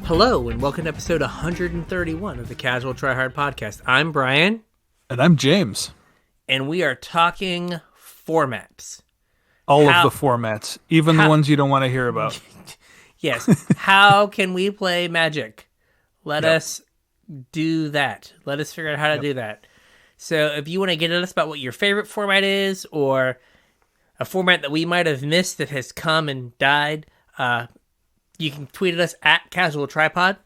Hello, and welcome to episode 131 of the Casual Try Hard podcast. I'm Brian. And I'm James. And we are talking formats. All of the formats, even the ones you don't want to hear about. Yes. How can we play Magic? Let us do that. Let us figure out how to do that. So if you want to get at us about what your favorite format is, or a format that we might have missed that has come and died, you can tweet at us at CasualTryPod.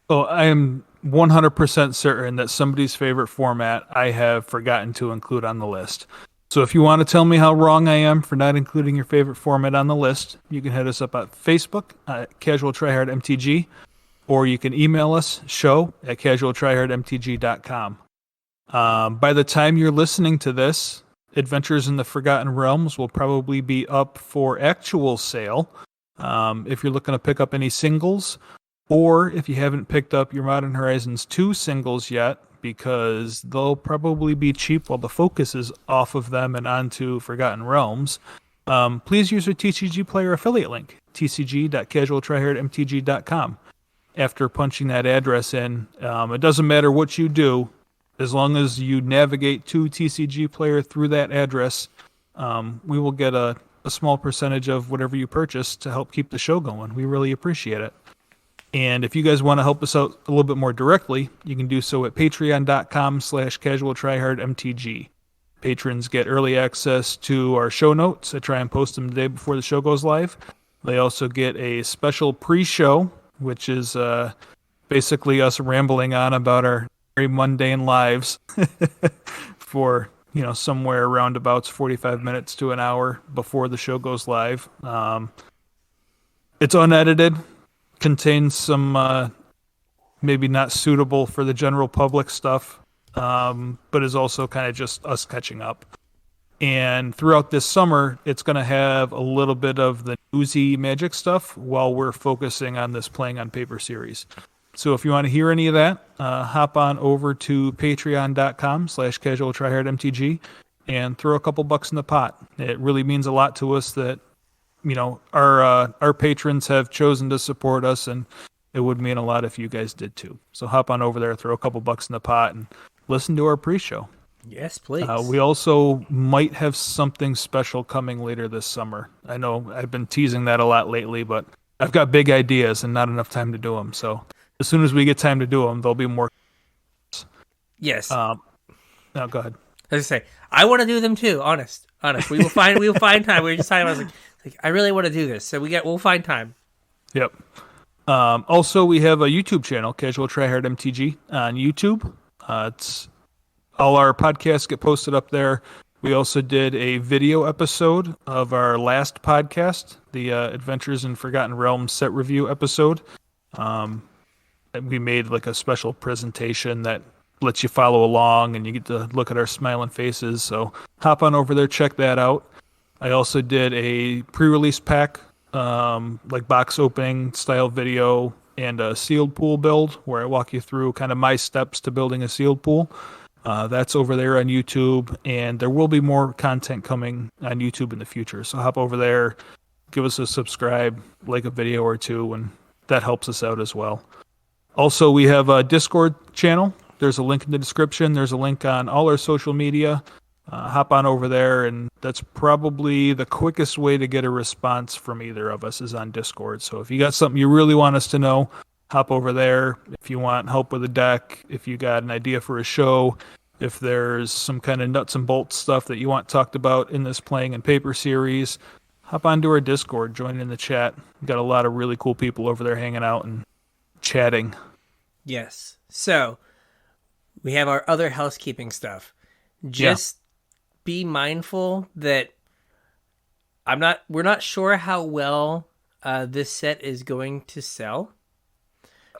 Oh, I am 100% certain that somebody's favorite format I have forgotten to include on the list. So if you want to tell me how wrong I am for not including your favorite format on the list, you can hit us up at Facebook at CasualTryHardMTG, or you can email us, show@CasualTryHardMTG.com. By the time you're listening to this, Adventures in the Forgotten Realms will probably be up for actual sale. If you're looking to pick up any singles, or if you haven't picked up your Modern Horizons 2 singles yet, because they'll probably be cheap while the focus is off of them and onto Forgotten Realms, please use our TCG Player affiliate link, tcg.casualtryhardmtg.com. After punching that address in, it doesn't matter what you do, as long as you navigate to TCG Player through that address, we will get a small percentage of whatever you purchase to help keep the show going. We really appreciate it. And if you guys want to help us out a little bit more directly, you can do so at patreon.com/CasualTryHardMTG. Patrons get early access to our show notes. I try and post them the day before the show goes live. They also get a special pre-show, which is basically us rambling on about our very mundane lives for, somewhere around about 45 minutes to an hour before the show goes live. It's unedited, contains some maybe not suitable for the general public stuff, but is also kind of just us catching up. And throughout this summer, it's going to have a little bit of the newsy Magic stuff while we're focusing on this Playing on Paper series. So if you want to hear any of that, hop on over to patreon.com/CasualTryHardMTG and throw a couple bucks in the pot. It really means a lot to us that our patrons have chosen to support us, and it would mean a lot if you guys did too. So hop on over there, throw a couple bucks in the pot, and listen to our pre-show. Yes, please. We also might have something special coming later this summer. I know I've been teasing that a lot lately, but I've got big ideas and not enough time to do them. So as soon as we get time to do them, there'll be more. Yes. No, go ahead. As I say, I want to do them too. Honest. We will find time. We were just talking about, I really want to do this, so we'll find time. Yep. Also, we have a YouTube channel, CasualTryHardMTG, on YouTube. It's all our podcasts get posted up there. We also did a video episode of our last podcast, the Adventures in Forgotten Realms set review episode. We made like a special presentation that lets you follow along, and you get to look at our smiling faces. So hop on over there, check that out. I also did a pre-release pack, like box opening style video, and a sealed pool build where I walk you through kind of my steps to building a sealed pool. That's over there on YouTube, and there will be more content coming on YouTube in the future. So hop over there, give us a subscribe, like a video or two, and that helps us out as well. Also, we have a Discord channel. There's a link in the description. There's a link on all our social media. Hop on over there, and that's probably the quickest way to get a response from either of us is on Discord. So if you got something you really want us to know, hop over there. If you want help with a deck, if you got an idea for a show, if there's some kind of nuts and bolts stuff that you want talked about in this Playing and Paper series, hop onto our Discord, join in the chat. We've got a lot of really cool people over there hanging out and chatting. Yes. So we have our other housekeeping stuff. Just be mindful that we're not sure how well this set is going to sell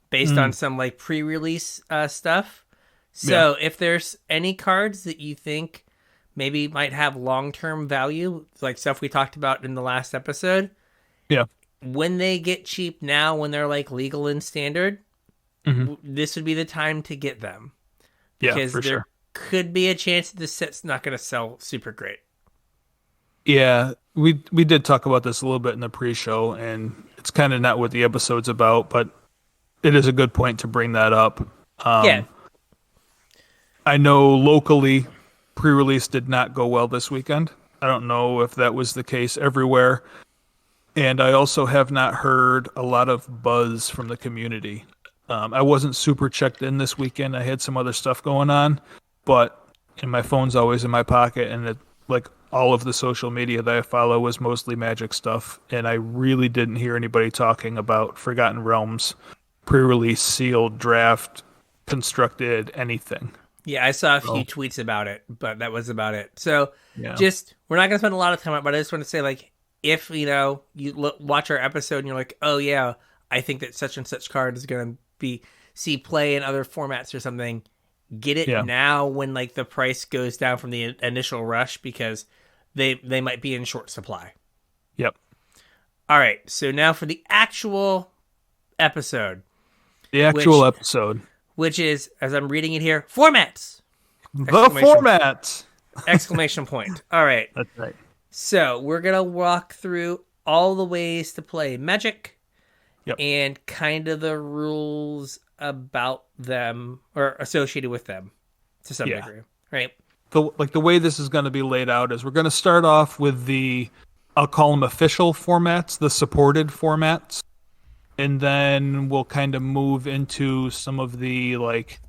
based on some like pre-release stuff. So if there's any cards that you think maybe might have long-term value, like stuff we talked about in the last episode, when they get cheap now, when they're like legal and standard, this would be the time to get them. Because there could be a chance that this set's not going to sell super great. Yeah, we did talk about this a little bit in the pre-show, and it's kind of not what the episode's about, but it is a good point to bring that up. Yeah. I know locally, pre-release did not go well this weekend. I don't know if that was the case everywhere. And I also have not heard a lot of buzz from the community. I wasn't super checked in this weekend. I had some other stuff going on, but my phone's always in my pocket, and like all of the social media that I follow was mostly Magic stuff, and I really didn't hear anybody talking about Forgotten Realms, pre-release, sealed, draft, constructed, anything. Yeah, I saw a few tweets about it, but that was about it. So Yeah. we're not going to spend a lot of time on it, but I just want to say, like, if, you watch our episode and you're like, oh, yeah, I think that such and such card is going to see play in other formats or something, get it now when, like, the price goes down from the initial rush, because they might be in short supply. Yep. All right, so now for the actual episode. Episode. Which is, as I'm reading it here, formats. The formats! Exclamation point. All right. That's right. So we're going to walk through all the ways to play Magic and kind of the rules about them or associated with them to some degree. Right? The way this is going to be laid out is we're going to start off with I'll call them official formats, the supported formats. And then we'll kind of move into some of the like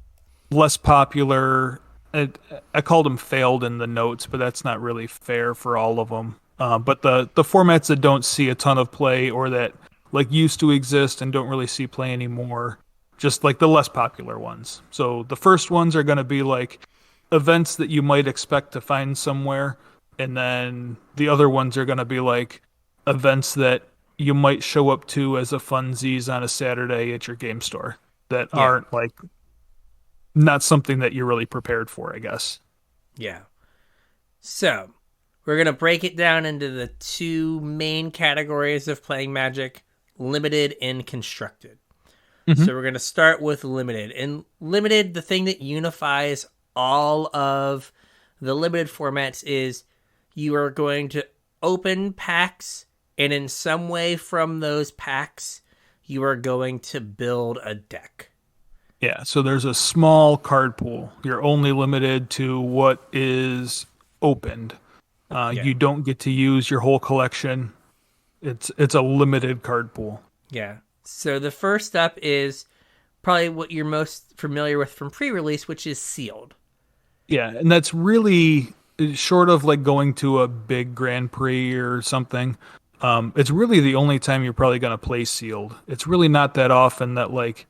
less popular. I called them failed in the notes, but that's not really fair for all of them. But the formats that don't see a ton of play or that like used to exist and don't really see play anymore, just like the less popular ones. So the first ones are going to be like events that you might expect to find somewhere, and then the other ones are going to be like events that you might show up to as a funsies on a Saturday at your game store that aren't like not something that you're really prepared for, I guess. Yeah. So we're going to break it down into the two main categories of playing Magic, limited and constructed. Mm-hmm. So we're going to start with limited. And limited, the thing that unifies all of the limited formats is you are going to open packs, and in some way from those packs, you are going to build a deck. Yeah, so there's a small card pool. You're only limited to what is opened. You don't get to use your whole collection. It's a limited card pool. Yeah. So the first up is probably what you're most familiar with from pre-release, which is sealed. Yeah, and that's really short of like going to a big Grand Prix or something. It's really the only time you're probably going to play sealed. It's really not that often that like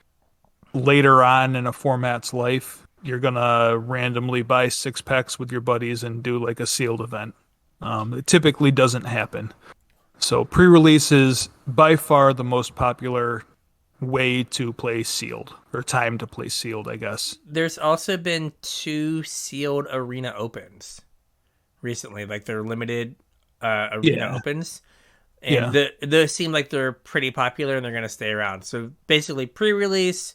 later on in a format's life, you're going to randomly buy 6 packs with your buddies and do like a sealed event. It typically doesn't happen. So pre-release is by far the most popular way to play sealed, or time to play sealed, I guess. There's also been 2 sealed arena opens recently, like they're limited arena opens. And those seem like they're pretty popular and they're going to stay around. So basically pre-release,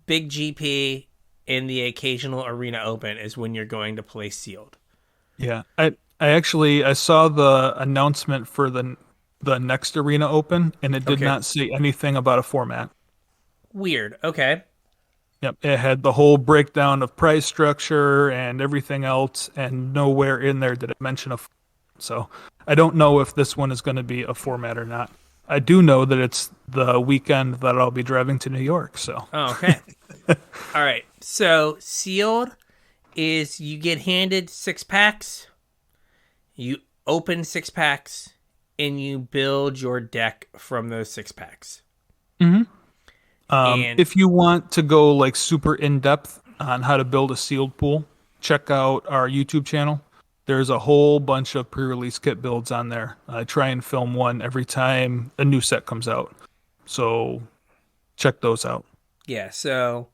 big GP, and the occasional arena open is when you're going to play sealed. Yeah. I saw the announcement for the next arena open, and it did not say anything about a format. Weird. Okay. Yep. It had the whole breakdown of price structure and everything else, and nowhere in there did it mention so I don't know if this one is going to be a format or not. I do know that it's the weekend that I'll be driving to New York. So. Oh, okay. All right. So sealed is you get handed 6 packs, you open 6 packs, and you build your deck from those 6 packs. Mm-hmm. If you want to go like super in depth on how to build a sealed pool, check out our YouTube channel. There's a whole bunch of pre-release kit builds on there. I try and film one every time a new set comes out. So check those out. Yeah, so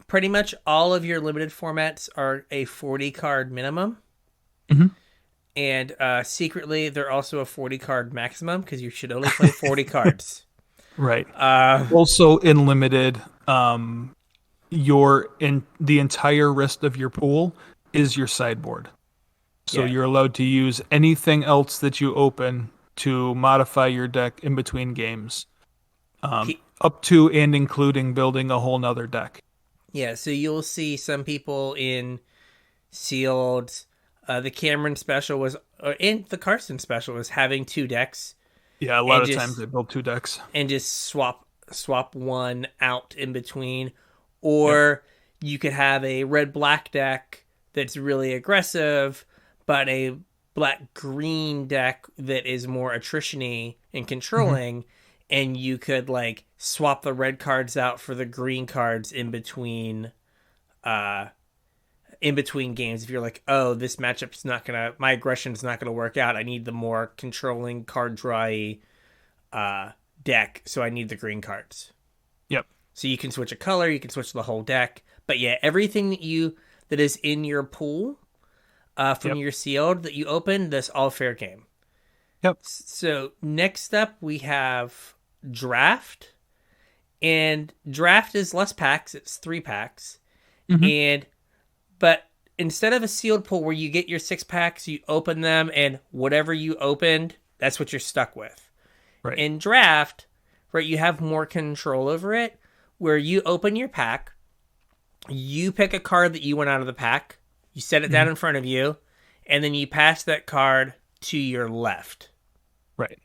pretty much all of your limited formats are a 40 card minimum. Mm-hmm. And secretly, they're also a 40 card maximum because you should only play 40 cards. Right. Also in limited, the entire rest of your pool is your sideboard. So you're allowed to use anything else that you open to modify your deck in between games. Up to and including building a whole nother deck. Yeah, so you'll see some people in sealed. The Cameron special was, and the Carson special was having 2 decks. Yeah, a lot of times they build 2 decks. And just swap one out in between. Yep. Or you could have a red-black deck that's really aggressive, but a black-green deck that is more attrition-y and controlling, and you could like swap the red cards out for the green cards in between games. If you're like, oh, this matchup's not gonna, my aggression's not gonna work out, I need the more controlling card drawy deck, so I need the green cards. Yep. So you can switch a color, you can switch the whole deck, but yeah, everything that is in your pool from your sealed that you open, that's all fair game. Yep. So next up we have draft, and draft is less packs, it's 3 packs. But instead of a sealed pool where you get your 6 packs, you open them, and whatever you opened, that's what you're stuck with. Right. In draft, right, you have more control over it, where you open your pack, you pick a card that you want out of the pack, you set it down in front of you, and then you pass that card to your left. Right.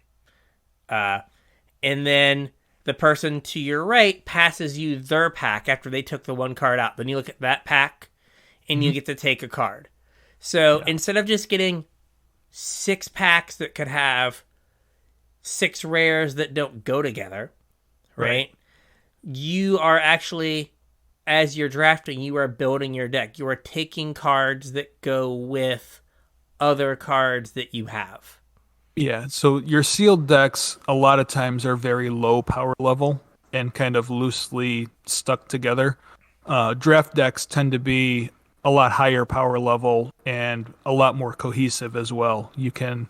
And then the person to your right passes you their pack after they took the one card out. Then you look at that pack, and you get to take a card. So instead of just getting 6 packs that could have 6 rares that don't go together, right? You are actually, as you're drafting, you are building your deck. You are taking cards that go with other cards that you have. Yeah, so your sealed decks a lot of times are very low power level and kind of loosely stuck together. Draft decks tend to be a lot higher power level and a lot more cohesive as well. You can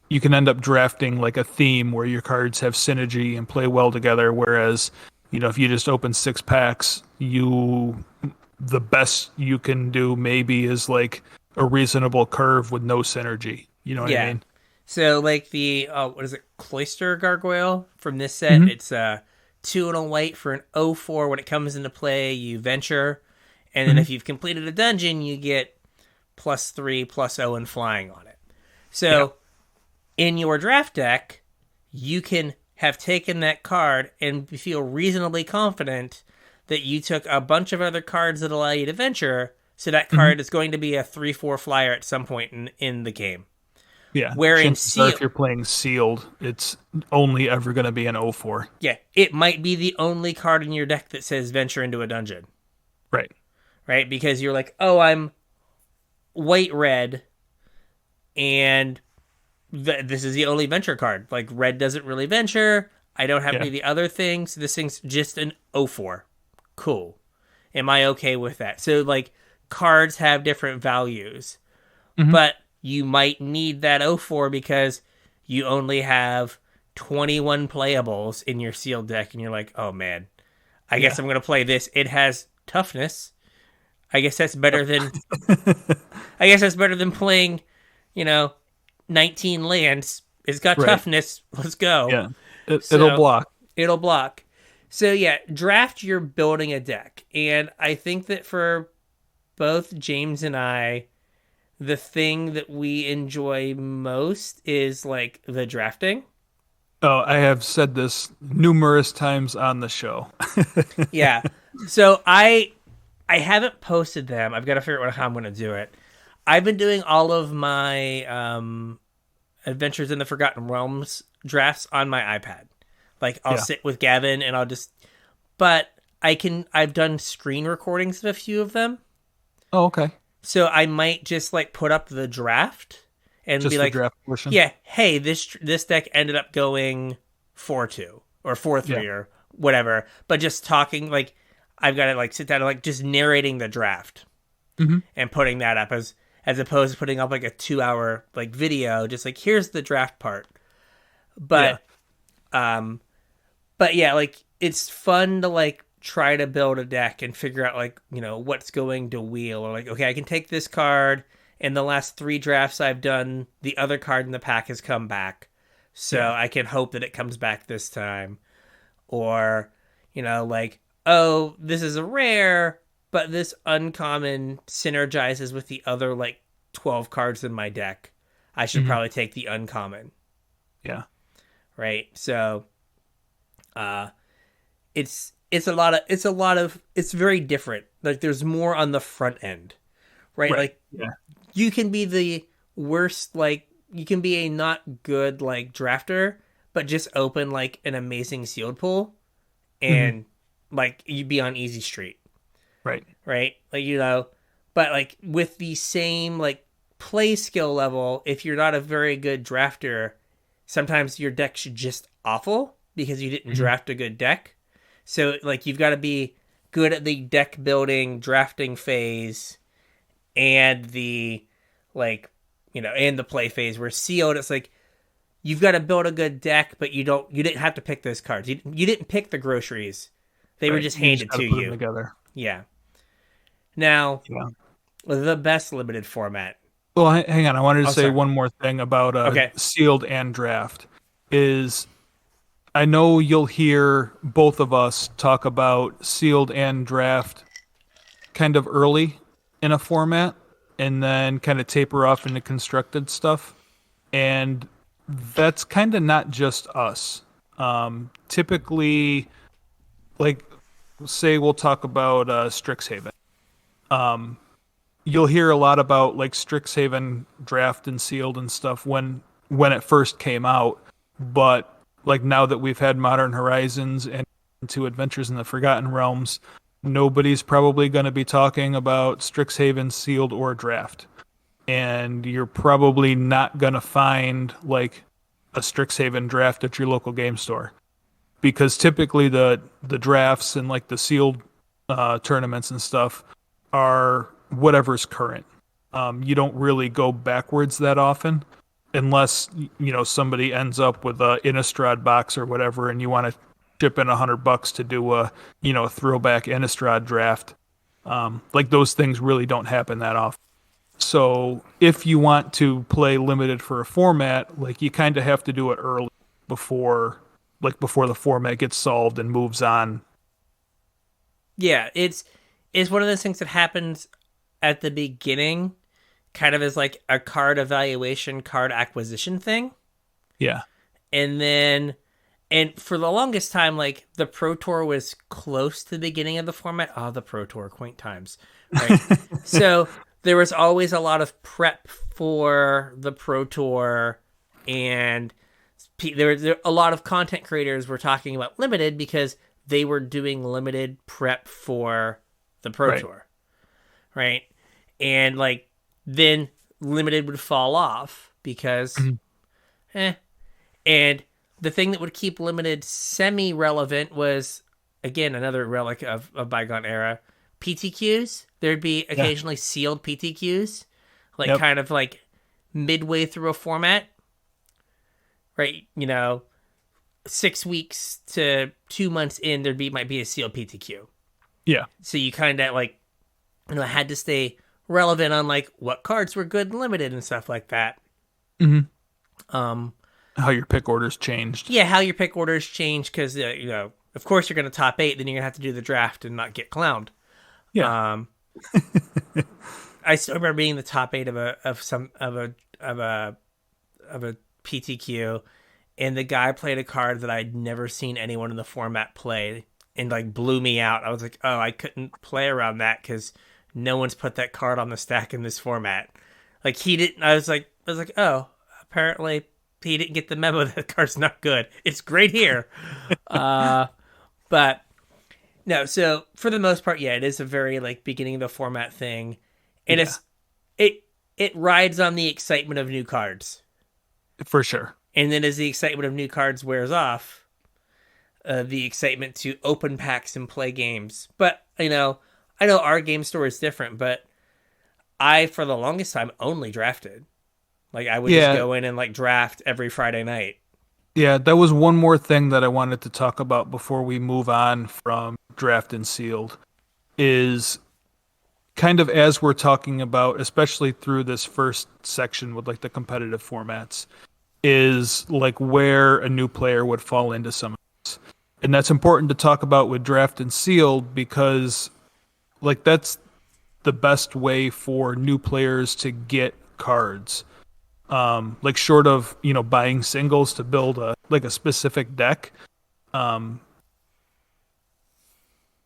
end up drafting like a theme where your cards have synergy and play well together, whereas, you know, if you just open 6 packs, the best you can do maybe is like a reasonable curve with no synergy. You know what I mean? So like the what is it, Cloister Gargoyle from this set? It's 2 and a white for an 0/4. When it comes into play, you venture, and then if you've completed a dungeon, you get +3, +0, and flying on it. So in your draft deck, you can have taken that card and feel reasonably confident that you took a bunch of other cards that allow you to venture, so that card is going to be a 3/4 flyer at some point in the game. Yeah. Where in sealed, if you're playing sealed, it's only ever going to be an 0/4. Yeah, it might be the only card in your deck that says venture into a dungeon. Right. Right? Because you're like, oh, I'm white-red, and this is the only venture card. Like, red doesn't really venture. I don't have any of the other things. This thing's just an 0/4. Cool. Am I okay with that? So, like, cards have different values. But you might need that 0/4 because you only have 21 playables in your sealed deck, and you're like, oh man, I guess I'm going to play this. It has toughness. I guess that's better than playing, 19 lands. It's got toughness. Let's go. Yeah. It'll block. It'll block. So yeah, draft, you're building a deck. And I think that for both James and I, the thing that we enjoy most is like the drafting. Oh, I have said this numerous times on the show. Yeah. So I haven't posted them. I've got to figure out how I'm going to do it. I've been doing all of my Adventures in the Forgotten Realms drafts on my iPad. Like I'll sit with Gavin and but I've done screen recordings of a few of them. Oh, okay. So I might just like put up the draft and just be like, draft portion. Yeah, hey, this deck ended up going 4-2 or 4-3 or whatever. But just talking, like I've got to like sit down and like just narrating the draft and putting that up as opposed to putting up like a 2-hour like video. Just like here's the draft part. But yeah, like it's fun to like try to build a deck and figure out like, what's going to wheel, or like, okay, I can take this card. In the last 3 drafts I've done, the other card in the pack has come back. So I can hope that it comes back this time. or like, oh, this is a rare, but this uncommon synergizes with the other like 12 cards in my deck. I should probably take the uncommon. Yeah. Right. So it's a lot of it's very different. Like there's more on the front end. Right? Like you can be the worst, like you can be a not good like drafter, but just open like an amazing sealed pool and like you'd be on easy street. Right. Right? Like but like with the same like play skill level, if you're not a very good drafter, sometimes your deck's just awful because you didn't draft a good deck. So like you've got to be good at the deck building, drafting phase and the like, and the play phase. Where sealed, it's like you've got to build a good deck, but you didn't have to pick those cards. You didn't pick the groceries. They were just handed to you. Together. Yeah. Now, the best limited format. Well, hang on. I wanted to say one more thing about Okay. sealed and draft. Is I know you'll hear both of us talk about sealed and draft kind of early in a format and then kind of taper off into constructed stuff. And that's kind of not just us. Typically, like, say we'll talk about Strixhaven. You'll hear a lot about like Strixhaven draft and sealed and stuff when it first came out. But like now that we've had Modern Horizons and Two Adventures in the Forgotten Realms, nobody's probably going to be talking about Strixhaven sealed or draft. And you're probably not going to find like a Strixhaven draft at your local game store. Because typically the drafts and like the sealed tournaments and stuff are whatever's current. You don't really go backwards that often unless, somebody ends up with a Innistrad box or whatever and you want to chip in $100 to do a, throwback Innistrad draft. Like those things really don't happen that often. So if you want to play limited for a format, like you kind of have to do it early before the format gets solved and moves on. Yeah, it's one of those things that happens at the beginning, kind of as like a card evaluation, card acquisition thing. Yeah. And for the longest time, like the Pro Tour was close to the beginning of the format. Oh, the Pro Tour, quaint times. Right? So there was always a lot of prep for the Pro Tour, and there a lot of content creators were talking about limited because they were doing limited prep for the Pro Tour, right? And like then limited would fall off because, and the thing that would keep limited semi-relevant was, again, another relic of bygone era, PTQs. There'd be occasionally sealed PTQs, like kind of like midway through a format, right? 6 weeks to 2 months in, might be a sealed PTQ. Yeah. So you kind of like, had to stay relevant on like what cards were good and limited and stuff like that. How your pick orders changed. Yeah, how your pick orders changed because of course you're going to top 8, then you're going to have to do the draft and not get clowned. Yeah. I still remember being the top 8 of a PTQ, and the guy played a card that I'd never seen anyone in the format play, and like blew me out. I was like, oh, I couldn't play around that because no one's put that card on the stack in this format. Like he didn't. I was like, oh, apparently he didn't get the memo that the card's not good. It's great here, but no. So for the most part, yeah, it is a very like beginning of the format thing, and it rides on the excitement of new cards, for sure. And then as the excitement of new cards wears off, the excitement to open packs and play games. But I know our game store is different, but I for the longest time only drafted. Like I would just go in and like draft every Friday night. Yeah, that was one more thing that I wanted to talk about before we move on from draft and sealed, is kind of as we're talking about, especially through this first section with like the competitive formats, is like where a new player would fall into some of this. And that's important to talk about with draft and sealed because like that's the best way for new players to get cards. Like short of, buying singles to build a specific deck.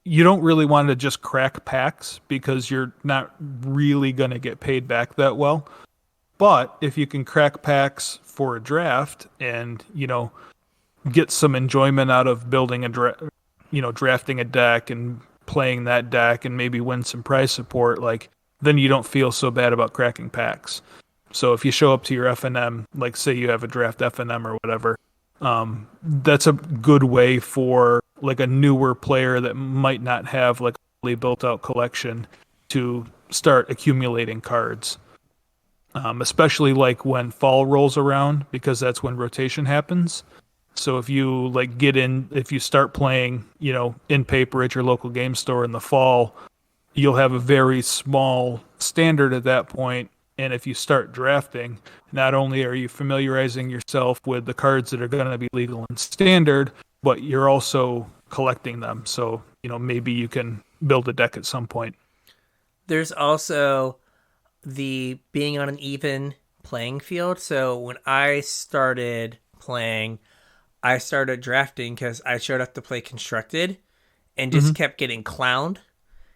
You don't really want to just crack packs because you're not really going to get paid back that well. But if you can crack packs for a draft and, get some enjoyment out of building drafting a deck and playing that deck and maybe win some prize support, like then you don't feel so bad about cracking packs. So if you show up to your FNM, like say you have a draft FNM or whatever, that's a good way for like a newer player that might not have like a fully built out collection to start accumulating cards. Especially like when fall rolls around because that's when rotation happens. So if you if you start playing, in paper at your local game store in the fall, you'll have a very small standard at that point. And if you start drafting, not only are you familiarizing yourself with the cards that are going to be legal and standard, but you're also collecting them. So, maybe you can build a deck at some point. There's also the being on an even playing field. So when I started playing, I started drafting because I showed up to play constructed and just kept getting clowned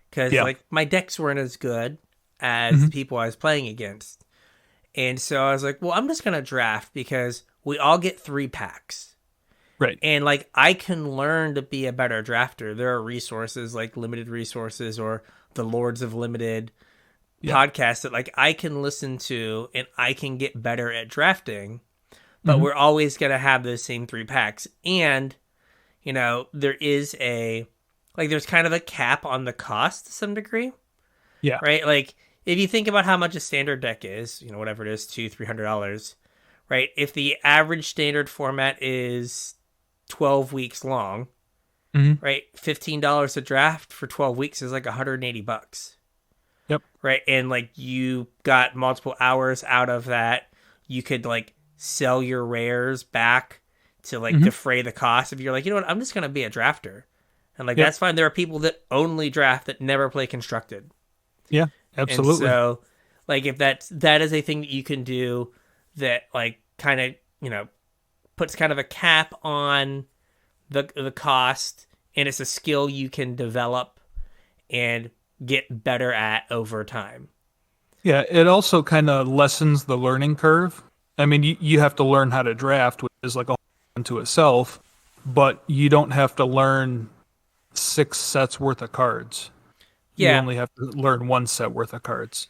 because like my decks weren't as good as the people I was playing against. And so I was like, well, I'm just going to draft because we all get 3 packs. Right. And like I can learn to be a better drafter. There are resources like Limited Resources or the Lords of Limited podcast that like I can listen to and I can get better at drafting. But we're always going to have those same 3 packs. And, there is there's kind of a cap on the cost to some degree. Yeah. Right? Like, if you think about how much a standard deck is, whatever it is, $200-$300, right? If the average standard format is 12 weeks long, right? $15 a draft for 12 weeks is like $180. Yep. Right? And like you got multiple hours out of that. You could like sell your rares back to like defray the cost. If you're like, I'm just going to be a drafter. And like, that's fine. There are people that only draft that never play constructed. Yeah, absolutely. And so like if that is a thing that you can do that like kind of, puts kind of a cap on the cost and it's a skill you can develop and get better at over time. Yeah, it also kind of lessens the learning curve. I mean, you have to learn how to draft, which is like a whole unto itself, but you don't have to learn 6 sets worth of cards. Yeah. You only have to learn 1 set worth of cards.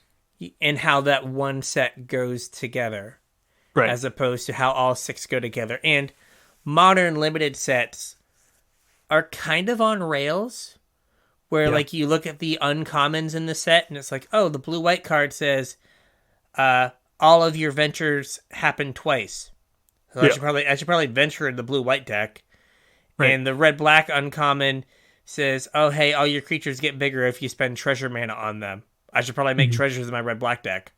And how that 1 set goes together. Right. As opposed to how all 6 go together. And modern limited sets are kind of on rails, where like you look at the uncommons in the set and it's like, oh, the blue-white card says, all of your ventures happen twice. So I should probably venture in the blue-white deck. Right. And the red-black uncommon says, oh, hey, all your creatures get bigger if you spend treasure mana on them. I should probably make treasures in my red-black deck.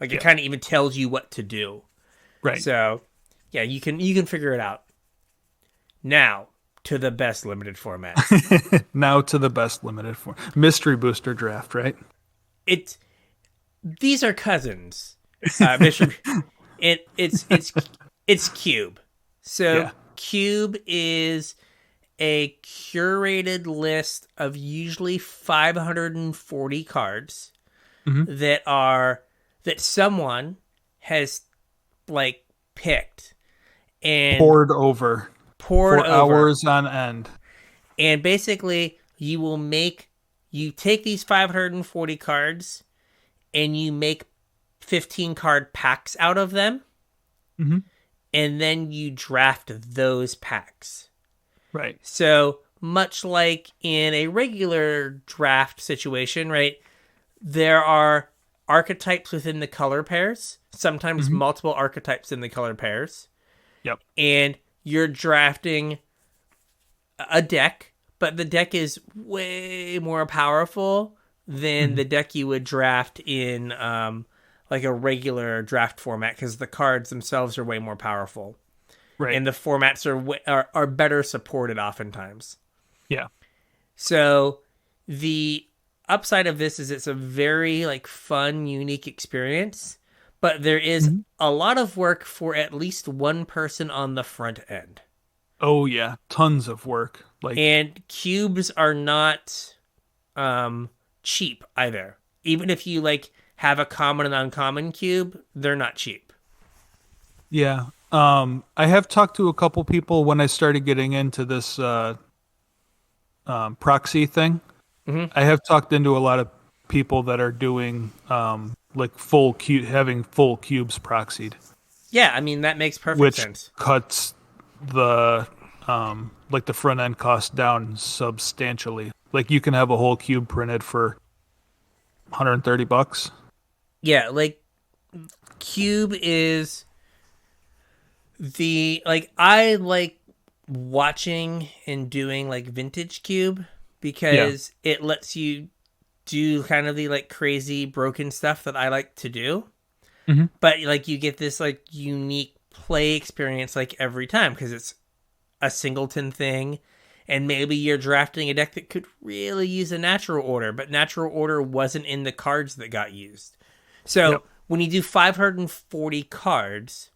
Like, it kind of even tells you what to do. Right. So, yeah, you can figure it out. Now, to the best limited format. Now to the best limited format. Mystery Booster Draft, right? These are cousins. It's Cube. So Cube is a curated list of usually 540 cards that someone has like picked and poured over for hours on end. And basically you take these 540 cards and you make 15 card packs out of them. And then you draft those packs. Right. So much like in a regular draft situation, right? There are archetypes within the color pairs, sometimes multiple archetypes in the color pairs. Yep. And you're drafting a deck, but the deck is way more powerful than the deck you would draft in like a regular draft format because the cards themselves are way more powerful. Right. and the formats are better supported oftentimes. Yeah. So the upside of this is it's a very like fun, unique experience, but there is Mhm. a lot of work for at least one person on the front end. Oh yeah, tons of work. Like, And cubes are not cheap either. Even if you like have a common and uncommon cube, they're not cheap. yeah. I have talked to a couple people when I started getting into this proxy thing. Hmm. I have talked into a lot of people that are doing like full cube, having full cubes proxied, Yeah, I mean that makes perfect which sense. cuts the like the front end cost down substantially. Like you can have a whole cube printed for $130. Yeah, like cube is the like I like watching and doing like vintage cube Yeah. because it lets you do kind of the like crazy broken stuff that I like to do. Hmm. But like you get this like unique play experience like every time because it's a singleton thing, and maybe you're drafting a deck that could really use a natural order, but natural order wasn't in the cards that got used. So Yep. when you do 540 cards,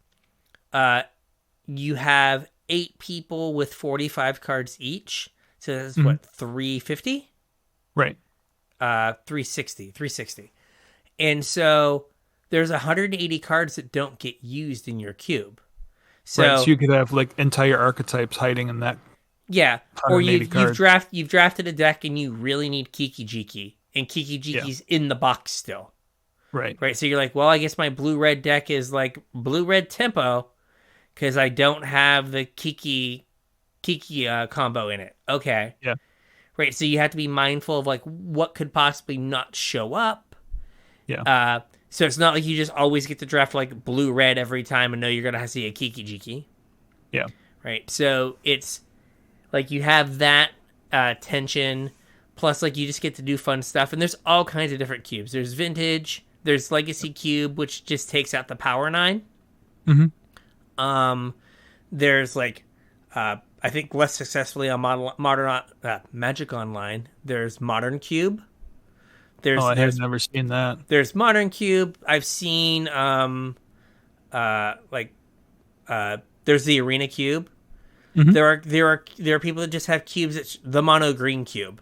you have 8 people with 45 cards each. So that's Hmm. what, 350? Right. 360. And so there's 180 cards that don't get used in your cube. Right. So So you could have like entire archetypes hiding in that yeah, or 180 cards. you've drafted a deck and you really need Kiki Jiki, and Kiki Yeah. Jiki's in the box still, Right. right? So you're like, well, I guess my blue red deck is like blue red tempo because I don't have the Kiki combo in it. Okay, Yeah. right. So you have to be mindful of like what could possibly not show up. Yeah. So it's not like you just always get to draft like blue red every time and know you're gonna see a Kiki Jiki, Yeah. right? So it's like you have that tension, plus like you just get to do fun stuff. And there's all kinds of different cubes. There's vintage. There's legacy cube, which just takes out the power 9. Hmm. There's like I think less successfully on modern Magic Online. There's modern cube. Oh, There's I have there's never seen that. there's modern cube. I've seen like there's the arena cube. Hmm. There are people that just have cubes. It's the mono green cube.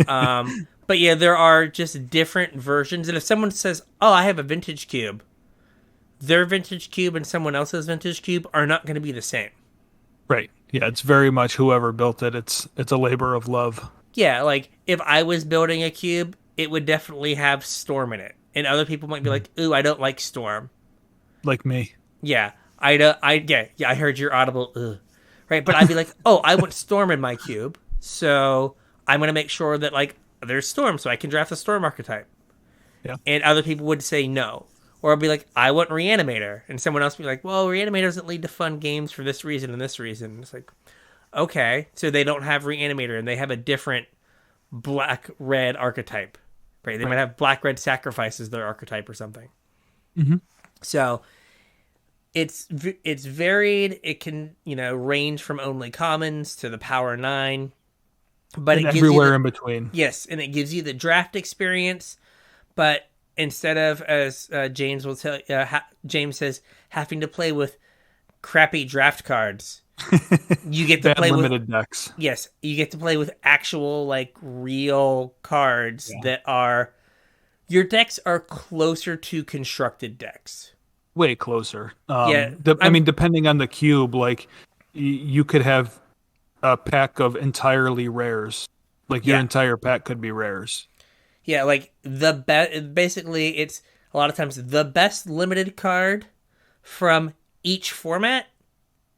But yeah, there are just different versions. And if someone says, "Oh, I have a vintage cube," their vintage cube and someone else's vintage cube are not going to be the same. Right. Yeah, it's very much whoever built it. It's a labor of love. Yeah, like if I was building a cube, it would definitely have Storm in it, and other people might be like, "Ooh, I don't like Storm." Like me. Yeah, I don't. I heard your audible. Ugh. Right, but I'd be like, "Oh, I want Storm in my cube, so I'm gonna make sure that like there's Storm, so I can draft the Storm archetype." Yeah. And other people would say no, or I'd be like, "I want Reanimator," and someone else would be like, "Well, Reanimator doesn't lead to fun games for this reason and this reason." And it's like, okay, so they don't have Reanimator, and they have a different black red archetype, right? They might have black red Sacrifice as their archetype or something. Hmm. So it's varied. It can range from only commons to the power 9, but And it gives you everywhere in between. yes, and it gives you the draft experience. But instead of, as James will tell, James says, having to play with crappy draft cards, you get to Bad play with limited decks. yes, you get to play with actual like real cards that are your decks are closer to constructed decks. Way closer. Yeah, I mean, depending on the cube, like you could have a pack of entirely rares. Like your Yeah. entire pack could be rares. Yeah, like the best. Basically, it's a lot of times the best limited card from each format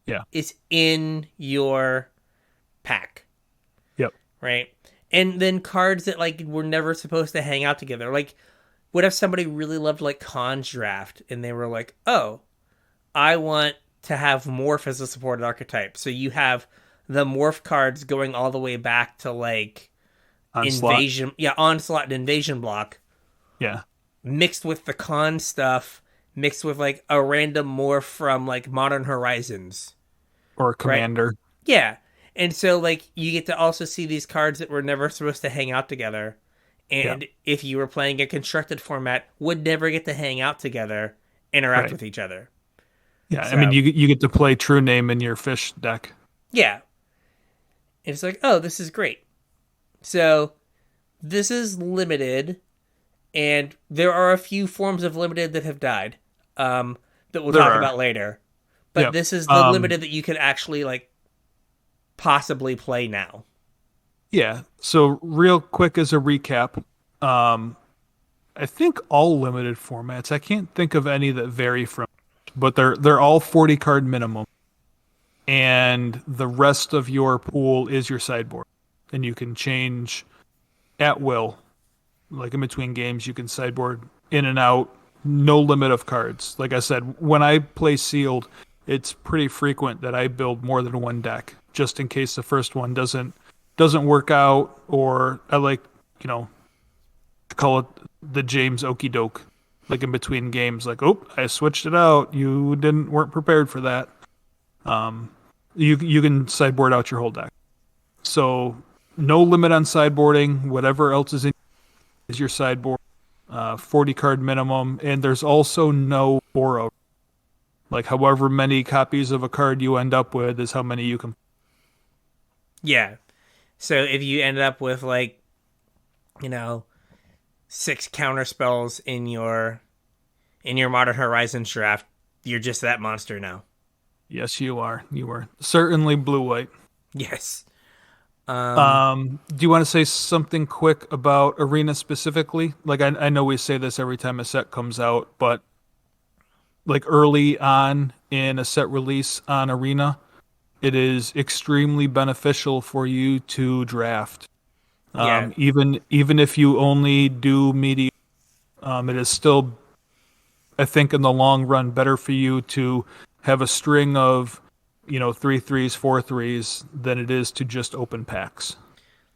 Yeah. is in your pack, Yep. right? And then cards that like were never supposed to hang out together. Like, what if somebody really loved like Khan's draft and they were like, "Oh, I want to have Morph as a supported archetype." So you have the Morph cards going all the way back to like Onslaught. Invasion, Onslaught and Invasion block Yeah. mixed with the Khan stuff mixed with like a random morph from like Modern Horizons, Or right? Commander. Yeah. And so like you get to also see these cards that were never supposed to hang out together. Yeah. And if you were playing a constructed format, would never get to hang out together, interact Right. with each other. Yeah. I mean, So you get to play True Name in your fish deck. yeah. It's like, oh, this is great. So this is limited, and there are a few forms of limited that have died, that we'll There talk are. about later. But Yeah. this is the limited that you can actually like possibly play now. Yeah. So real quick as a recap, um, I think all limited formats. I can't think of any that vary from, but they're all 40 card minimum, and the rest of your pool is your sideboard, and you can change at will. Like in between games, you can sideboard in and out, no limit of cards. Like I said, when I play sealed, it's pretty frequent that I build more than one deck, just in case the first one doesn't work out, or I like, you know, to call it the James Okey Doke. Like in between games, like, oh, I switched it out. You weren't prepared for that. You can sideboard out your whole deck. So no limit on sideboarding. Whatever else is your sideboard. 40 card minimum, and there's also no borrow. Like however many copies of a card you end up with is how many you can. Yeah. So if you end up with like, you know, 6 counter spells in your Modern Horizons draft, you're just that monster now. Yes, you are. You are certainly blue white. Yes. Do you want to say something quick about Arena specifically? Like I know we say this every time a set comes out, but like early on in a set release on Arena, it is extremely beneficial for you to draft. Yeah. Even if you only do media, it is still, I think, in the long run, better for you to have a string of, 3 3s, 4 3s than it is to just open packs.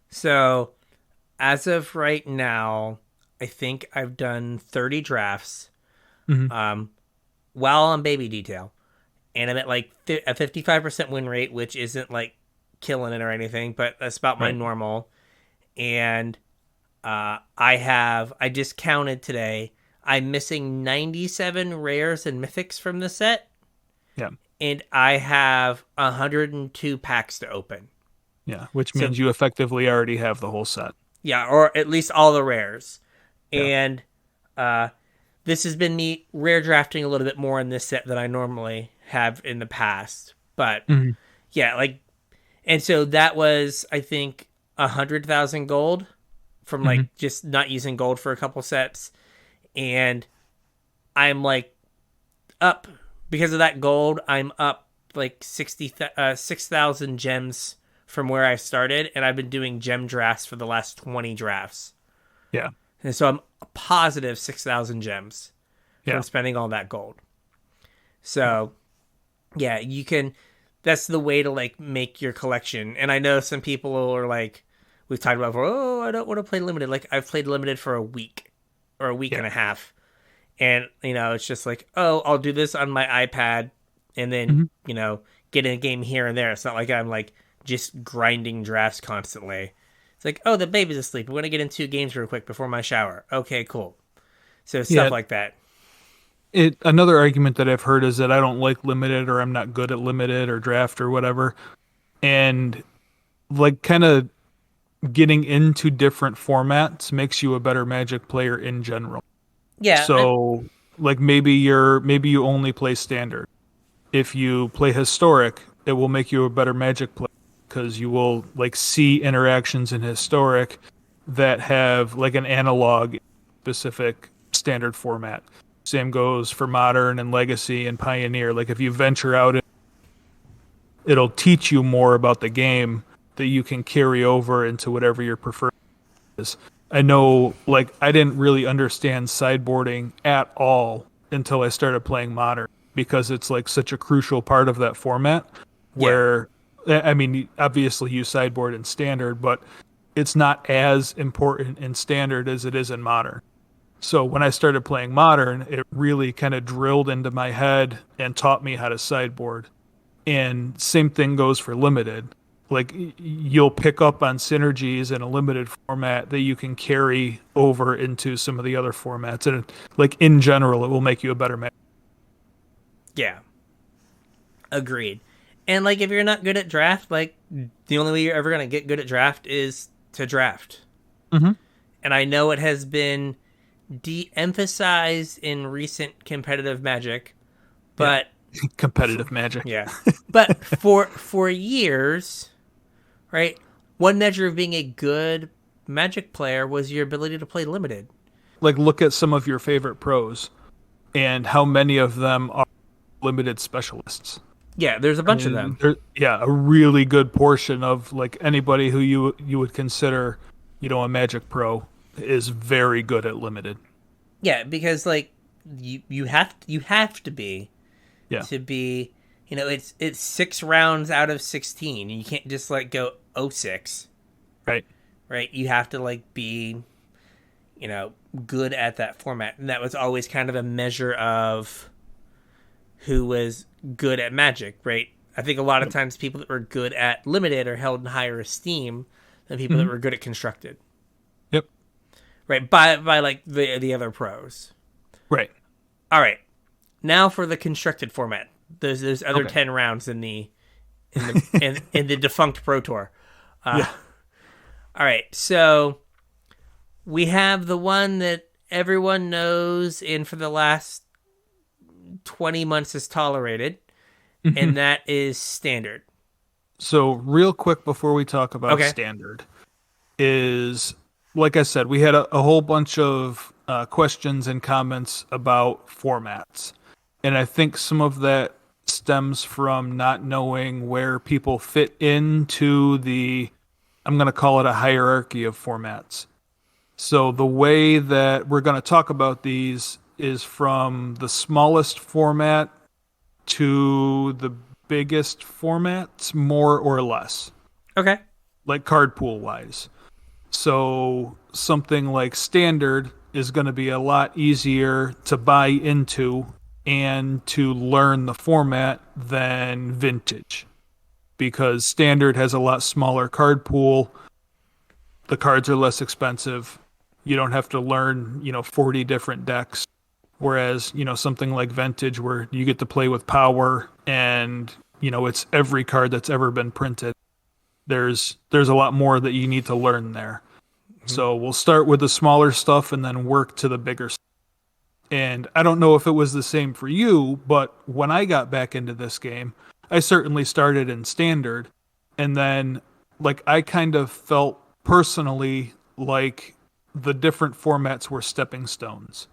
So as of right now, I think I've done 30 drafts, Mm-hmm. while on baby detail, and I'm at like a 55% win rate, which isn't like killing it or anything, but that's about my Right. normal. And I just counted today. I'm missing 97 rares and mythics from the set, Yeah. and I have 102 packs to open. Yeah. Which So means you effectively already have the whole set. yeah, or at least all the rares. Yeah. And this has been me rare drafting a little bit more in this set than I normally have in the past. But Mm-hmm. yeah, like, and so that was, I think, 100,000 gold from Mm-hmm. like just not using gold for a couple sets. And I'm like up because of that gold. I'm up like 6,000 gems from where I started, and I've been doing gem drafts for the last 20 drafts. Yeah. And so I'm a positive 6,000 gems Yeah. from spending all that gold. So yeah, you can. That's the way to like make your collection. And I know some people are like, we've talked about, oh, I don't want to play limited. Like I've played limited for a week or a week Yeah. and a half, and it's just like, oh, I'll do this on my iPad, and Mm-hmm. then get in a game here and there. It's not like I'm like just grinding drafts constantly. It's like, oh, the baby's asleep. I'm gonna get in 2 games real quick before my shower. Okay, cool. So stuff Yeah. like that. Another argument that I've heard is that I don't like limited, or I'm not good at limited or draft or whatever. And like kind of getting into different formats makes you a better Magic player in general. Yeah. So like maybe you only play standard. If you play historic, it will make you a better Magic player because you will like see interactions in historic that have like an analog specific standard format. Same goes for modern and legacy and pioneer. Like if you venture out, it'll teach you more about the game that you can carry over into whatever your preferred is. I know, like, I didn't really understand sideboarding at all until I started playing modern because it's like such a crucial part of that format where, I mean, obviously you sideboard in standard, but it's not as important in standard as it is in modern. So when I started playing Modern, it really kind of drilled into my head and taught me how to sideboard. And same thing goes for Limited. Like you'll pick up on synergies in a Limited format that you can carry over into some of the other formats. And like in general, it will make you a better man. Yeah. Agreed. And like if you're not good at draft, like the only way you're ever going to get good at draft is to draft. Mm-hmm. And I know it has been de-emphasized in recent competitive Magic, but competitive Magic. Yeah. But for years, right? One measure of being a good Magic player was your ability to play Limited. Like look at some of your favorite pros and how many of them are Limited specialists. Yeah, there's a bunch of them. A really good portion of like anybody who you would consider, a Magic pro is very good at Limited. Yeah, because like you have to be to be, it's 6 rounds out of 16 and you can't just like go 0-6. Right? You have to like be good at that format. And that was always kind of a measure of who was good at Magic, right? I think a lot of times people that were good at Limited are held in higher esteem than people that were good at Constructed. Yep. Right, by like the other pros. Right. All right. Now for the Constructed format. There's other 10 rounds in the in the defunct Pro Tour. All right. So we have the one that everyone knows and for the last 20 months has tolerated, and that is Standard. So real quick before we talk about Standard is, like I said, we had a whole bunch of questions and comments about formats. And I think some of that stems from not knowing where people fit into I'm going to call it a hierarchy of formats. So the way that we're going to talk about these is from the smallest format to the biggest formats, more or less. Okay. Like card pool wise. So something like Standard is going to be a lot easier to buy into and to learn the format than Vintage, because Standard has a lot smaller card pool. The cards are less expensive. You don't have to learn, 40 different decks. Whereas, something like Vintage where you get to play with power and, it's every card that's ever been printed. There's a lot more that you need to learn there. Mm-hmm. So we'll start with the smaller stuff and then work to the bigger stuff. And I don't know if it was the same for you, but when I got back into this game, I certainly started in Standard. And then, I kind of felt personally like the different formats were stepping stones.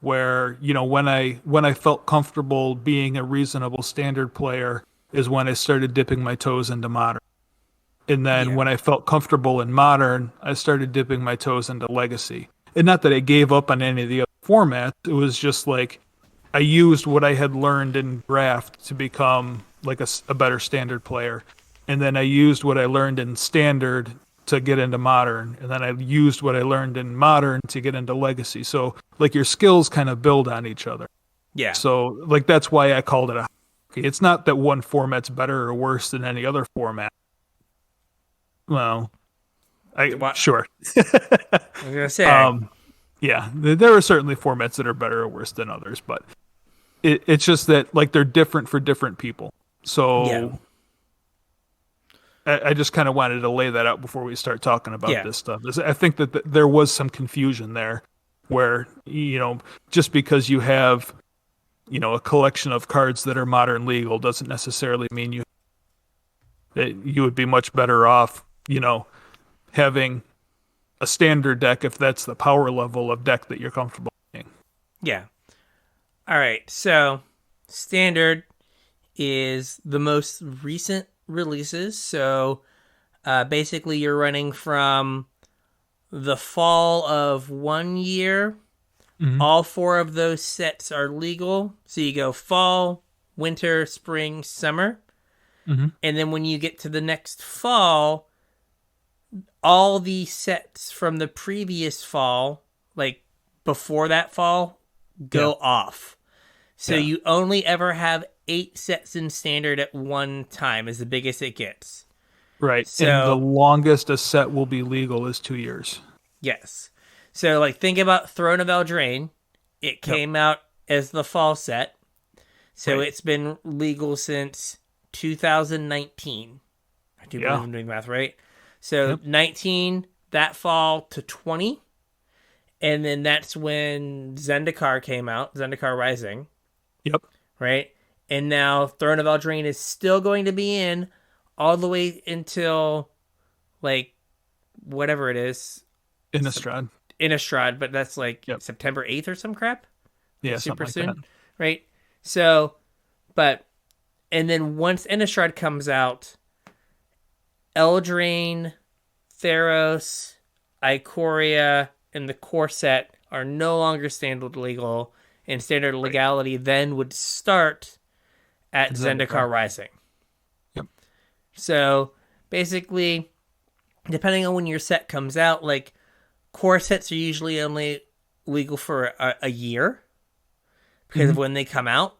Where, when I felt comfortable being a reasonable Standard player is when I started dipping my toes into Modern. And then when I felt comfortable in Modern, I started dipping my toes into Legacy. And not that I gave up on any of the other formats. It was just like I used what I had learned in draft to become like a better Standard player. And then I used what I learned in Standard to get into Modern. And then I used what I learned in Modern to get into Legacy. So your skills kind of build on each other. Yeah. So that's why I called it a hierarchy. It's not that one format's better or worse than any other format. Well, sure. I was going to say. Yeah, there are certainly formats that are better or worse than others, but it's just that they're different for different people. So I just kind of wanted to lay that out before we start talking about this stuff. I think that there was some confusion there where, just because you have, a collection of cards that are Modern legal doesn't necessarily mean you would be much better off, having a Standard deck if that's the power level of deck that you're comfortable playing. Yeah. All right. So Standard is the most recent releases. So basically you're running from the fall of 1 year. Mm-hmm. All 4 of those sets are legal. So you go fall, winter, spring, summer. Mm-hmm. And then when you get to the next fall, all the sets from the previous fall, before that fall go off. So you only ever have 8 sets in standard at one time is the biggest it gets. Right. So, and the longest a set will be legal is 2 years. Yes. So, like, think about Throne of Eldraine. It came out as the fall set. So it's been legal since 2019. I do believe I'm doing math right. So 19 that fall to 20. And then that's when Zendikar came out, Zendikar Rising. Yep. Right? And now Throne of Eldraine is still going to be in all the way until, like, whatever it is. Innistrad, but that's like September 8th or some crap. Yeah, super something like soon. that. Right? So, and then once Innistrad comes out, Eldraine, Theros, Ikoria, and the core set are no longer standard legal, and standard legality then would start at Zendikar Rising. Yep. So, basically, depending on when your set comes out, like, core sets are usually only legal for a year because of when they come out.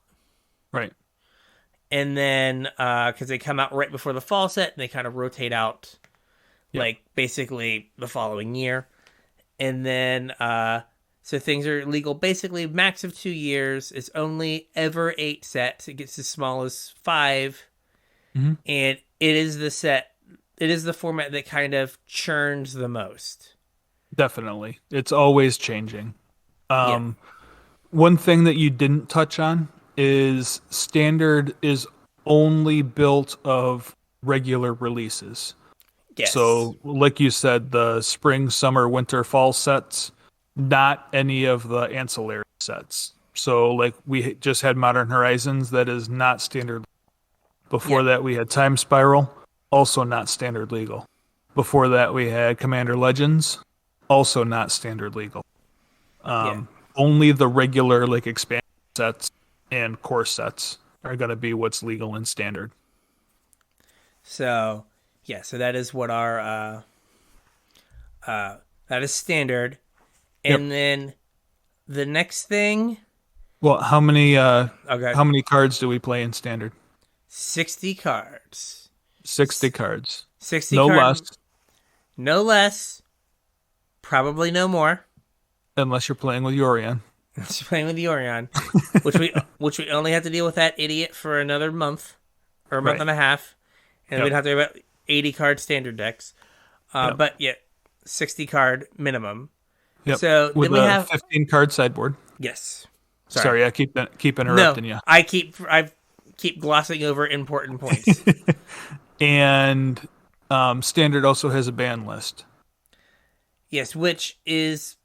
Right. And then, because they come out right before the fall set, and they kind of rotate out, like, basically the following year. And then, so things are legal basically max of 2 years. It's only ever 8 sets. It gets as small as 5. And it is the format that kind of churns the most. Definitely. It's always changing. One thing that you didn't touch on is standard is only built of regular releases. Yes. So, like you said, the spring, summer, winter, fall sets, not any of the ancillary sets. So, like, we just had Modern Horizons, that is not standard. Before that, we had Time Spiral, also not standard legal. Before that, we had Commander Legends, also not standard legal. Only the regular, like, expansion sets and core sets are going to be what's legal in standard. So, so that is what our that is standard. And then the next thing. Well, how many cards do we play in standard? 60 cards. 60 cards. 60 no cards. less. No less. Probably no more. Unless you're playing with Yorion. Playing with Yorion, which we only have to deal with that idiot for another month or a month and a half, and we'd have to worry about 80 card standard decks. But 60 card minimum. Yep. So with then we have 15 card sideboard. Yes. Sorry, I keep interrupting you. I keep glossing over important points. And standard also has a ban list. Yes, which is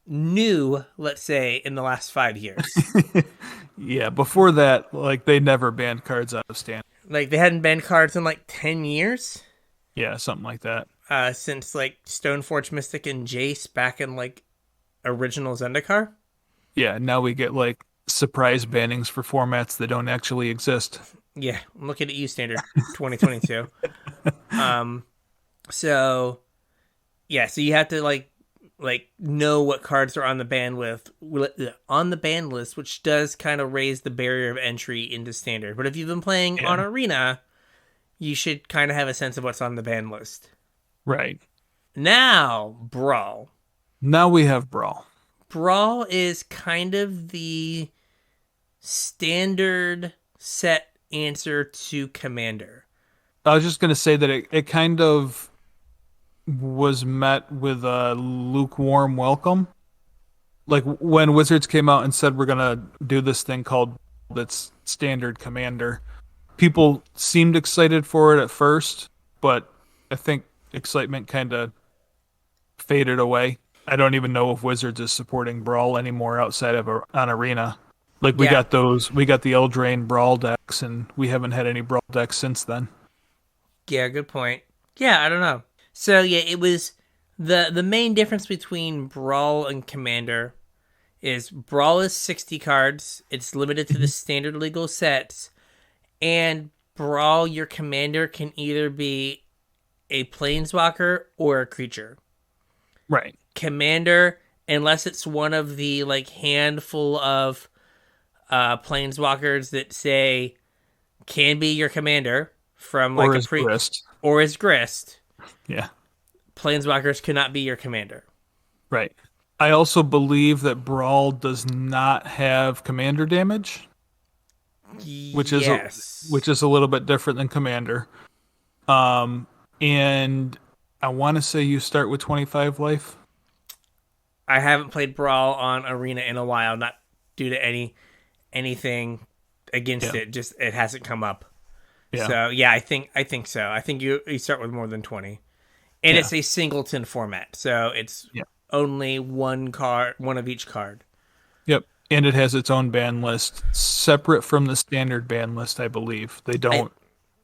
new, let's say, in the last 5 years. Yeah, before that, like, they never banned cards out of standard. Like, they hadn't banned cards in, like, 10 years? Yeah, something like that. Since, like, Stoneforge Mystic and Jace back in, like, original Zendikar? Yeah, now we get, like, surprise bannings for formats that don't actually exist. Yeah, I'm looking at you, Standard 2022. So you have to, like know what cards are on the ban list, which does kind of raise the barrier of entry into standard. But if you've been playing on Arena, you should kind of have a sense of what's on the ban list. Right. Now, Brawl. Now we have Brawl. Brawl is kind of the standard set answer to Commander. I was just going to say that it kind of was met with a lukewarm welcome. Like, when Wizards came out and said, we're going to do this thing called that's standard Commander, people seemed excited for it at first, but I think excitement kind of faded away. I don't even know if Wizards is supporting Brawl anymore outside of on Arena. Like, we got the Eldraine Brawl decks, and we haven't had any Brawl decks since then. Yeah, good point. Yeah, I don't know. So, it was the main difference between Brawl and Commander is Brawl is 60 cards. It's limited to the standard legal sets. And Brawl, your Commander can either be a Planeswalker or a creature. Right. Commander, unless it's one of the like handful of planeswalkers that say can be your commander from like Or a is pre Grist. or is Grist, Yeah. planeswalkers cannot be your commander. Right. I also believe that Brawl does not have commander damage, which is Yes. a little bit different than commander. And I want to say you start with 25 life. I haven't played Brawl on Arena in a while, not due to anything against Yeah. it. Just it hasn't come up. Yeah. So yeah, I think so. I think you start with more than 20, and Yeah. it's a singleton format, so it's Yeah. only one card, one of each card. Yep. And it has its own ban list separate from the standard ban list, I believe. They don't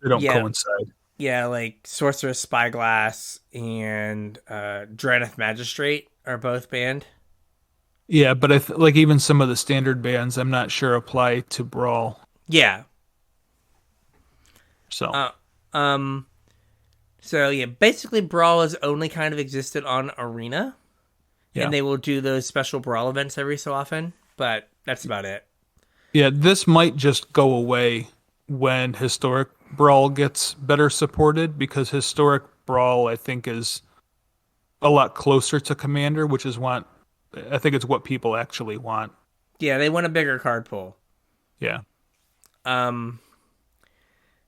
Yeah, coincide. yeah, like Sorceress Spyglass and Draneth Magistrate are both banned. Yeah, but like even some of the standard bans I'm not sure apply to Brawl. Yeah. So, Uh, um. So yeah, basically Brawl has only kind of existed on Arena, yeah. and they will do those special Brawl events every so often, but that's about it. Yeah, this might just go away when Historic Brawl gets better supported because Historic Brawl I think is a lot closer to Commander, which is I think it's what people actually want. Yeah, they want a bigger card pool. Yeah. Um.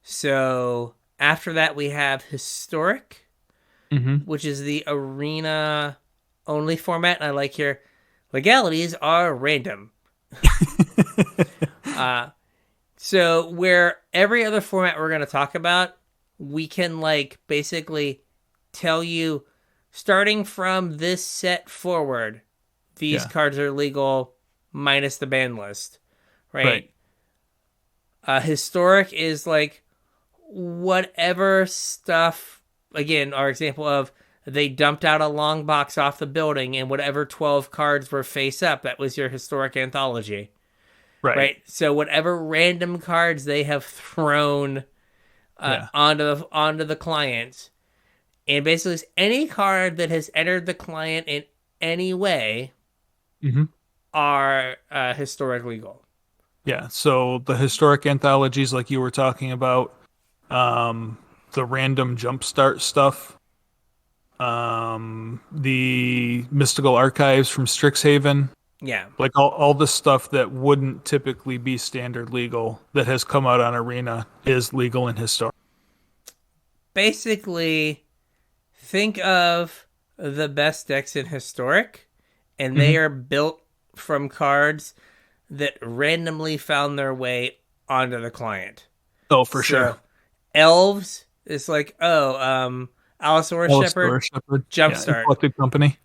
So after that, we have Historic, which is the Arena only format. And I like here, legalities are random. So where every other format we're going to talk about, we can like basically tell you starting from this set forward, these cards are legal minus the ban list, right? Historic is like whatever stuff. Again, our example of they dumped out a long box off the building and whatever 12 cards were face up, that was your historic anthology. Right. So whatever random cards they have thrown onto the client, and basically any card that has entered the client in any way are historic legal. Yeah. So the historic anthologies, like you were talking about, the random jumpstart stuff, the mystical archives from Strixhaven. Yeah. Like all the stuff that wouldn't typically be standard legal that has come out on Arena is legal in Historic. Basically, think of the best decks in Historic, and they are built from cards that randomly found their way onto the client. Oh, for sure. Elves is like, Allosaurus Shepherd, Jumpstart. Collected Company.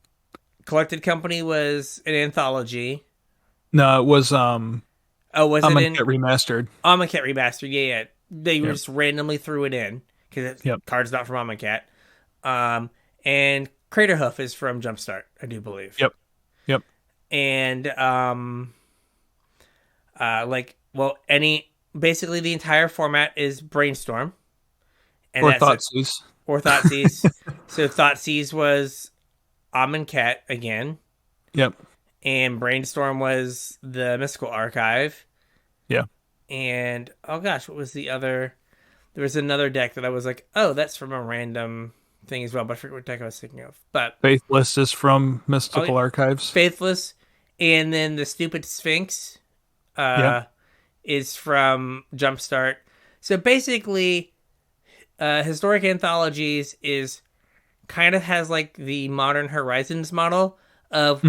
Collected Company was an anthology. No, it was was Amonkhet Remastered. Amonkhet Remastered, yeah. They just randomly threw it in because card's not from Amonkhet. And Craterhoof is from Jumpstart, I do believe. Yep. And basically the entire format is Brainstorm. And or Thoughtseize. Or Thoughtseize. So Thoughtseize was Amonkhet again. Yep. And Brainstorm was the Mystical Archive. Yeah. And oh gosh, what was the other? There was another deck that I was like, oh, that's from a random thing as well, but I forget what deck I was thinking of. But Faithless is from Mystical Archives. Faithless, and then the Stupid Sphinx is from Jumpstart. So basically, Historic Anthologies is kind of has like the Modern Horizons model of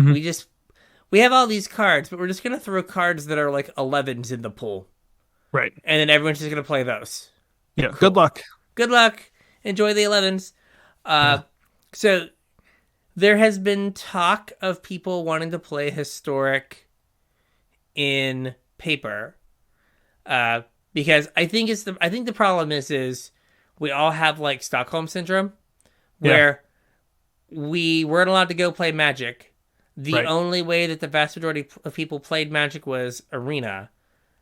we have all these cards, but we're just gonna throw cards that are like 11s in the pool, right? And then everyone's just gonna play those. Yeah. Cool. Good luck. Enjoy the 11s. So there has been talk of people wanting to play Historic in paper, because I think the problem is we all have like Stockholm syndrome, where we weren't allowed to go play Magic. The only way that the vast majority of people played Magic was Arena.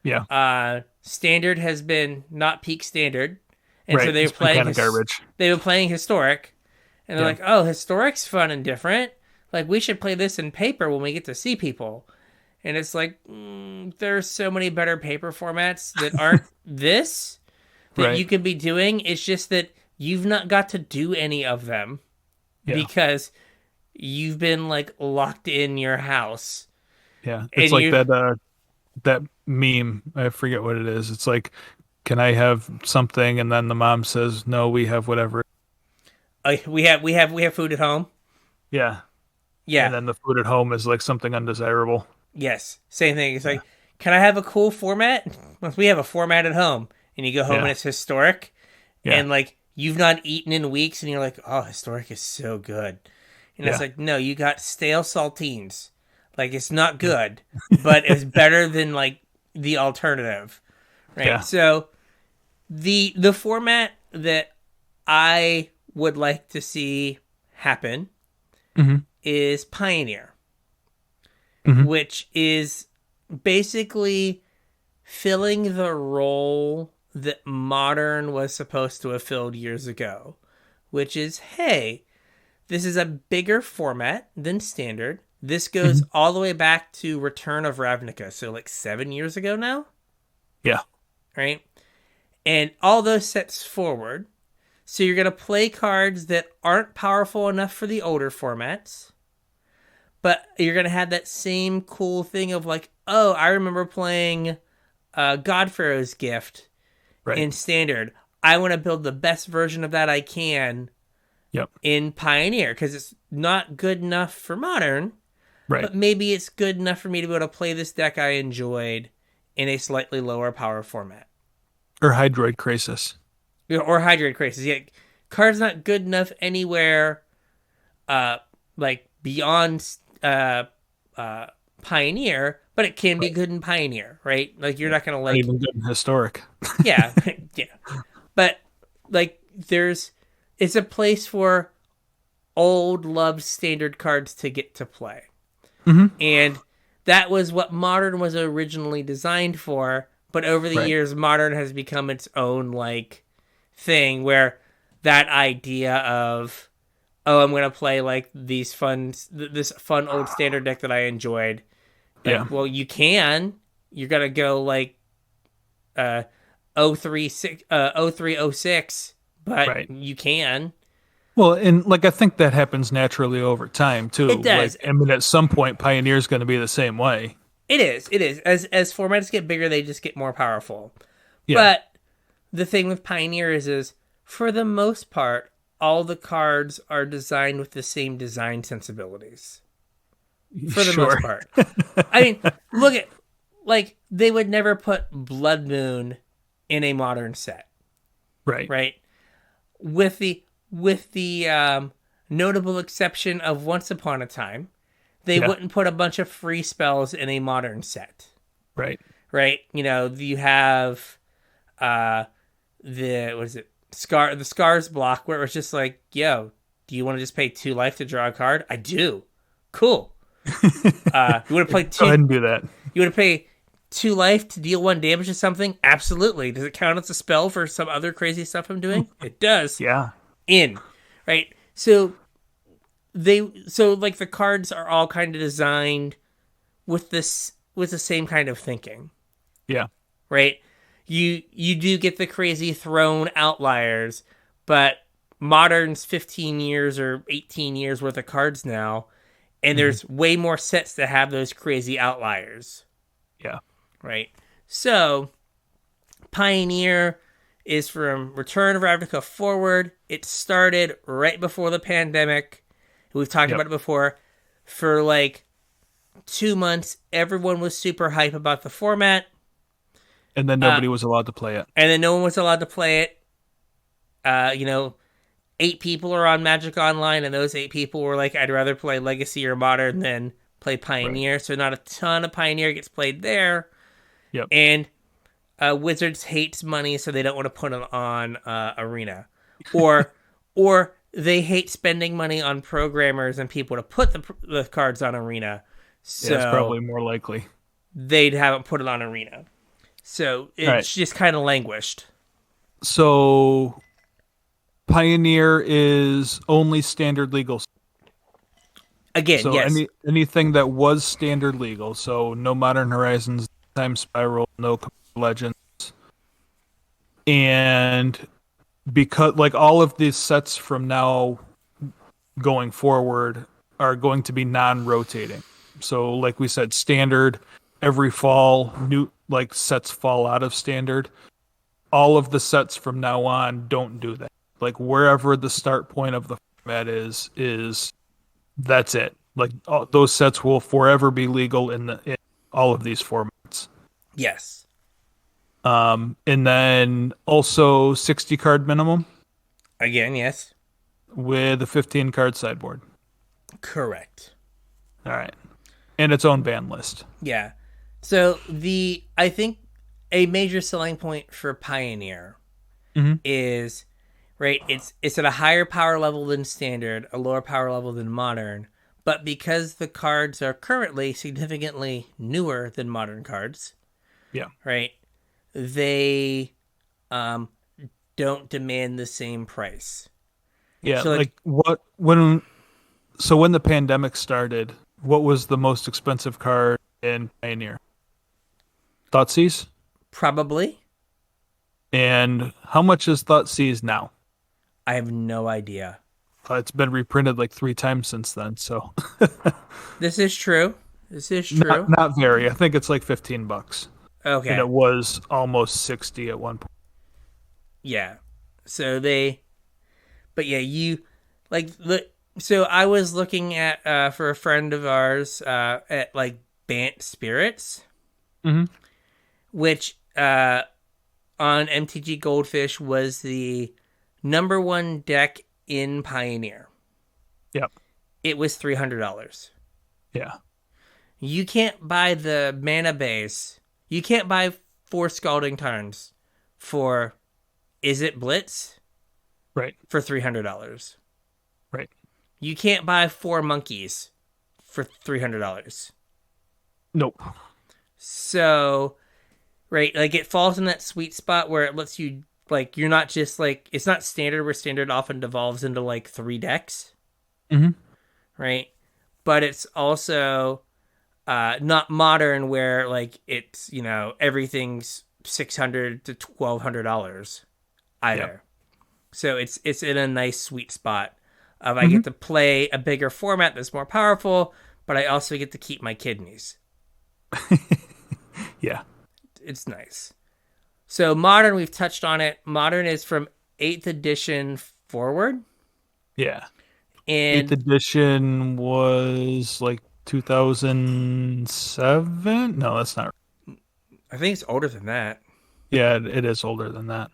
Yeah. Standard has been not peak Standard, and so they were playing kind of garbage. They were playing Historic, and they're like, "Oh, Historic's fun and different. like we should play this in paper when we get to see people. And it's like, there's so many better paper formats that aren't this that Right. you could be doing. It's just that you've not got to do any of them Yeah. because you've been like locked in your house. Yeah. It's And like you, that meme. I forget what it is. It's like, can I have something? And then the mom says, no, we have whatever. we have food at home. Yeah. Yeah. And then the food at home is like something undesirable. Yes. Same thing. It's Yeah. like, can I have a cool format? Well, we have a format at home. And you go home Yeah. and it's historic. Yeah. And like you've not eaten in weeks and you're like, oh, historic is so good. And it's Yeah. like, no, you got stale saltines. Like it's not good, but it's better than like the alternative. Right. Yeah. So the format that I would like to see happen hmm is Pioneer, Mhm. which is basically filling the role that Modern was supposed to have filled years ago, which is, hey, this is a bigger format than Standard. This goes all the way back to Return of Ravnica, so like 7 years ago now, Yeah. right? And all those sets forward. So you're going to play cards that aren't powerful enough for the older formats, but you're going to have that same cool thing of like, oh, I remember playing Godfarrow's Gift Right. in Standard. I want to build the best version of that I can Yep. in Pioneer because it's not good enough for Modern, Right. but maybe it's good enough for me to be able to play this deck I enjoyed in a slightly lower power format. Or Hydroid Crisis. Or Hydrate Crisis. Yeah, card's not good enough anywhere like beyond Pioneer, but it can be good in Pioneer, right? Like you're not gonna Not like even good in Historic. yeah, yeah. But like it's a place for old loved Standard cards to get to play. Mhm. And that was what Modern was originally designed for, but over the Right. years Modern has become its own like thing where that idea of I'm going to play like this fun old Standard deck that I enjoyed. Like, Yeah. well, you can. You're going to go like 0306, but Right. you can. Well, and like I think that happens naturally over time too. It does. Like, I mean, at some point, Pioneer's going to be the same way. It is. It is. As formats get bigger, they just get more powerful. Yeah. But the thing with Pioneer is for the most part, all the cards are designed with the same design sensibilities. For the Sure. most part. I mean, look at like they would never put Blood Moon in a Modern set, Right. right? With the notable exception of Once Upon a Time, they Yeah. wouldn't put a bunch of free spells in a Modern set, Right. right? You know, you have the the Scars block where it was just like, yo, do you want to just pay 2 life to draw a card? I do. Cool. You want to play Go ahead and do that. You want to pay 2 life to deal 1 damage to something? Absolutely. Does it count as a spell for some other crazy stuff I'm doing? It does. Yeah. Right? So like the cards are all kind of designed with the same kind of thinking, Yeah. right? You do get the crazy throne outliers, but Modern's 15 years or 18 years worth of cards now, and there's way more sets that have those crazy outliers. Yeah. Right? So, Pioneer is from Return of Ravnica forward. It started right before the pandemic. We've talked Yep. about it before. For like 2 months, everyone was super hype about the format, And then nobody was allowed to play it. and then no one was allowed to play it. 8 people are on Magic Online, and those 8 people were like, I'd rather play Legacy or Modern than play Pioneer. Right. So not a ton of Pioneer gets played there. Yep. And Wizards hates money, so they don't want to put it on Arena. Or they hate spending money on programmers and people to put the cards on Arena. So yeah, it's probably more likely. They'd haven't put it on Arena. So it's just kind of languished. So Pioneer is only Standard legal. Again, So yes. anything that was standard legal, so no Modern Horizons, Time Spiral, no Legends, and because like all of these sets from now going forward are going to be non-rotating. So like we said, standard every fall, new like sets fall out of standard. All of the sets from now on don't do that. Like wherever the start point of the format is that's it. Like those sets will forever be legal in all of these formats. Yes. And then also 60 card minimum Again, yes. with a 15 card sideboard. Correct. All right. And its own ban list. Yeah. So I think a major selling point for Pioneer is right. It's at a higher power level than standard, a lower power level than modern, but because the cards are currently significantly newer than modern cards, Yeah. right? They don't demand the same price. Yeah. So Like when the pandemic started, what was the most expensive card in Pioneer? Thoughtseize? probably, And how much is Thoughtseize now? I have no idea. It's been reprinted like 3 times since then, so This is true. This is not true. not very. I think it's like $15, and Okay. it was almost 60 at one point. Yeah. So but yeah, you like the. So I was looking at for a friend of ours at like Bant Spirits, Mm-hmm. which on MTG Goldfish was the number one deck in Pioneer. Yep. It was $300. Yeah. You can't buy the mana base. You can't buy 4 Scalding Tarns for, is it Blitz? Right. For $300. Right. You can't buy 4 Monkeys for $300. Nope. So, right, like it falls in that sweet spot where it lets you, like, you're not just like, it's not standard where standard often devolves into like 3 decks, Mm-hmm. right? But it's also not modern where like it's, everything's $600 to $1,200 either. Yep. So it's in a nice sweet spot of I get to play a bigger format that's more powerful, but I also get to keep my kidneys. Yeah. It's nice. So modern, we've touched on it. Modern is from 8th edition forward. Yeah. And 8th edition was like 2007. No, that's not. I think it's older than that. Yeah, it is older than that.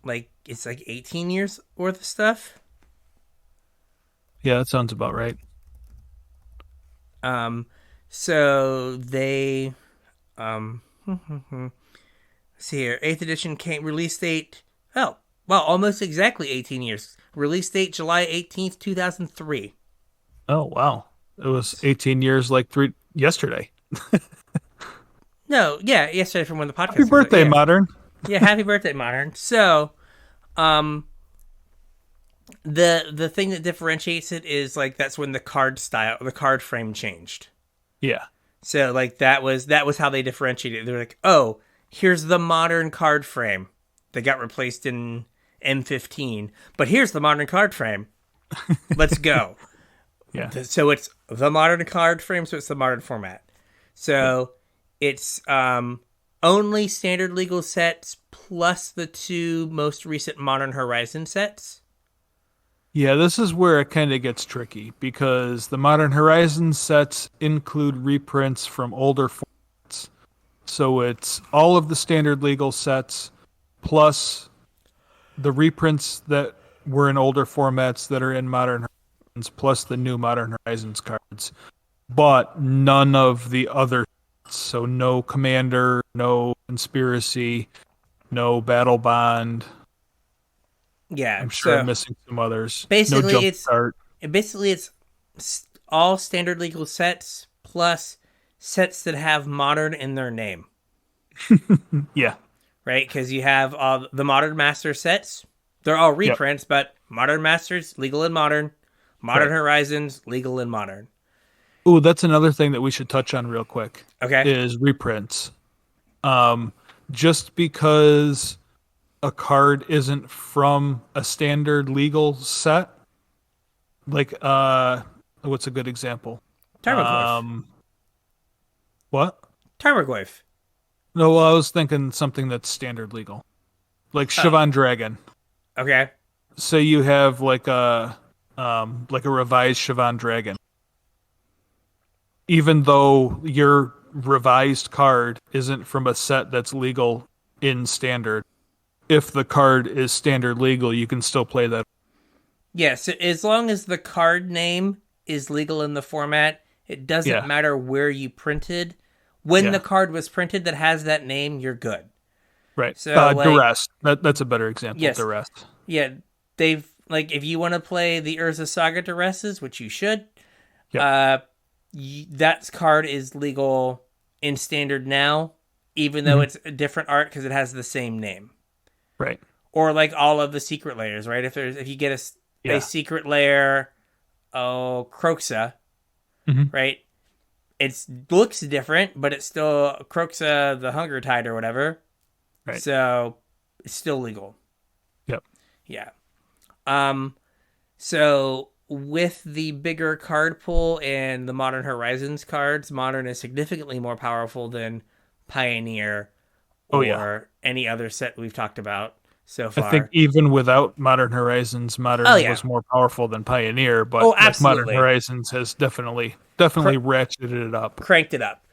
Like it's like 18 years worth of stuff. Yeah, that sounds about right. So they see here, 8th edition came release date. Oh, well, almost exactly 18 years. Release date July 18th, 2003. Oh, wow. It was 18 years like yesterday. No, yeah, yesterday from when the podcast Happy was, birthday, yeah. Modern. Yeah, happy birthday, Modern. So, the thing that differentiates it is like that's when the card frame changed. Yeah. So like that was how they differentiated it. They're like, oh, here's the modern card frame that got replaced in M15, but here's the modern card frame. Let's go. Yeah. So it's the modern card frame, so it's the modern format. So it's only standard legal sets plus the 2 most recent Modern Horizon sets. Yeah, this is where it kind of gets tricky because the Modern Horizon sets include reprints from older formats. So it's all of the standard legal sets plus the reprints that were in older formats that are in Modern Horizons plus the new Modern Horizons cards. But none of the other sets. So no Commander, no Conspiracy, no Battle Bond. Yeah, I'm sure I'm missing some others. Basically, no Jumpstart. it's all standard legal sets plus sets that have modern in their name. Yeah. Right? Because you have all the Modern Master sets. They're all reprints, but Modern Masters, legal and modern. Modern Horizons, legal and modern. Ooh, that's another thing that we should touch on real quick. Okay. Is reprints. Just because a card isn't from a standard legal set, like what's a good example? Tarmogoyf. What? Tarmogoyf. No, well, I was thinking something that's standard legal, like Siobhan Dragon. Okay. Say you have like a revised Siobhan Dragon. Even though your revised card isn't from a set that's legal in standard, if the card is standard legal, you can still play that. Yeah, so as long as the card name is legal in the format, it doesn't matter where you printed. When the card was printed that has that name, you're good. Right. So Duress. That's a better example. Yes. Duress. Yeah, they've if you want to play the Urza Saga Duresses, which you should, that card is legal in standard now, even though it's a different art because it has the same name. Right. Or like all of the secret layers, right? If you get a secret layer, Croxa, right? It looks different, but it's still Croxa, the Hunger Tide or whatever. Right. So it's still legal. Yep. Yeah. So with the bigger card pool and the Modern Horizons cards, Modern is significantly more powerful than Pioneer or any other set we've talked about so far. I think even without Modern Horizons, Modern was more powerful than Pioneer, but Modern Horizons has definitely ratcheted it up. Cranked it up.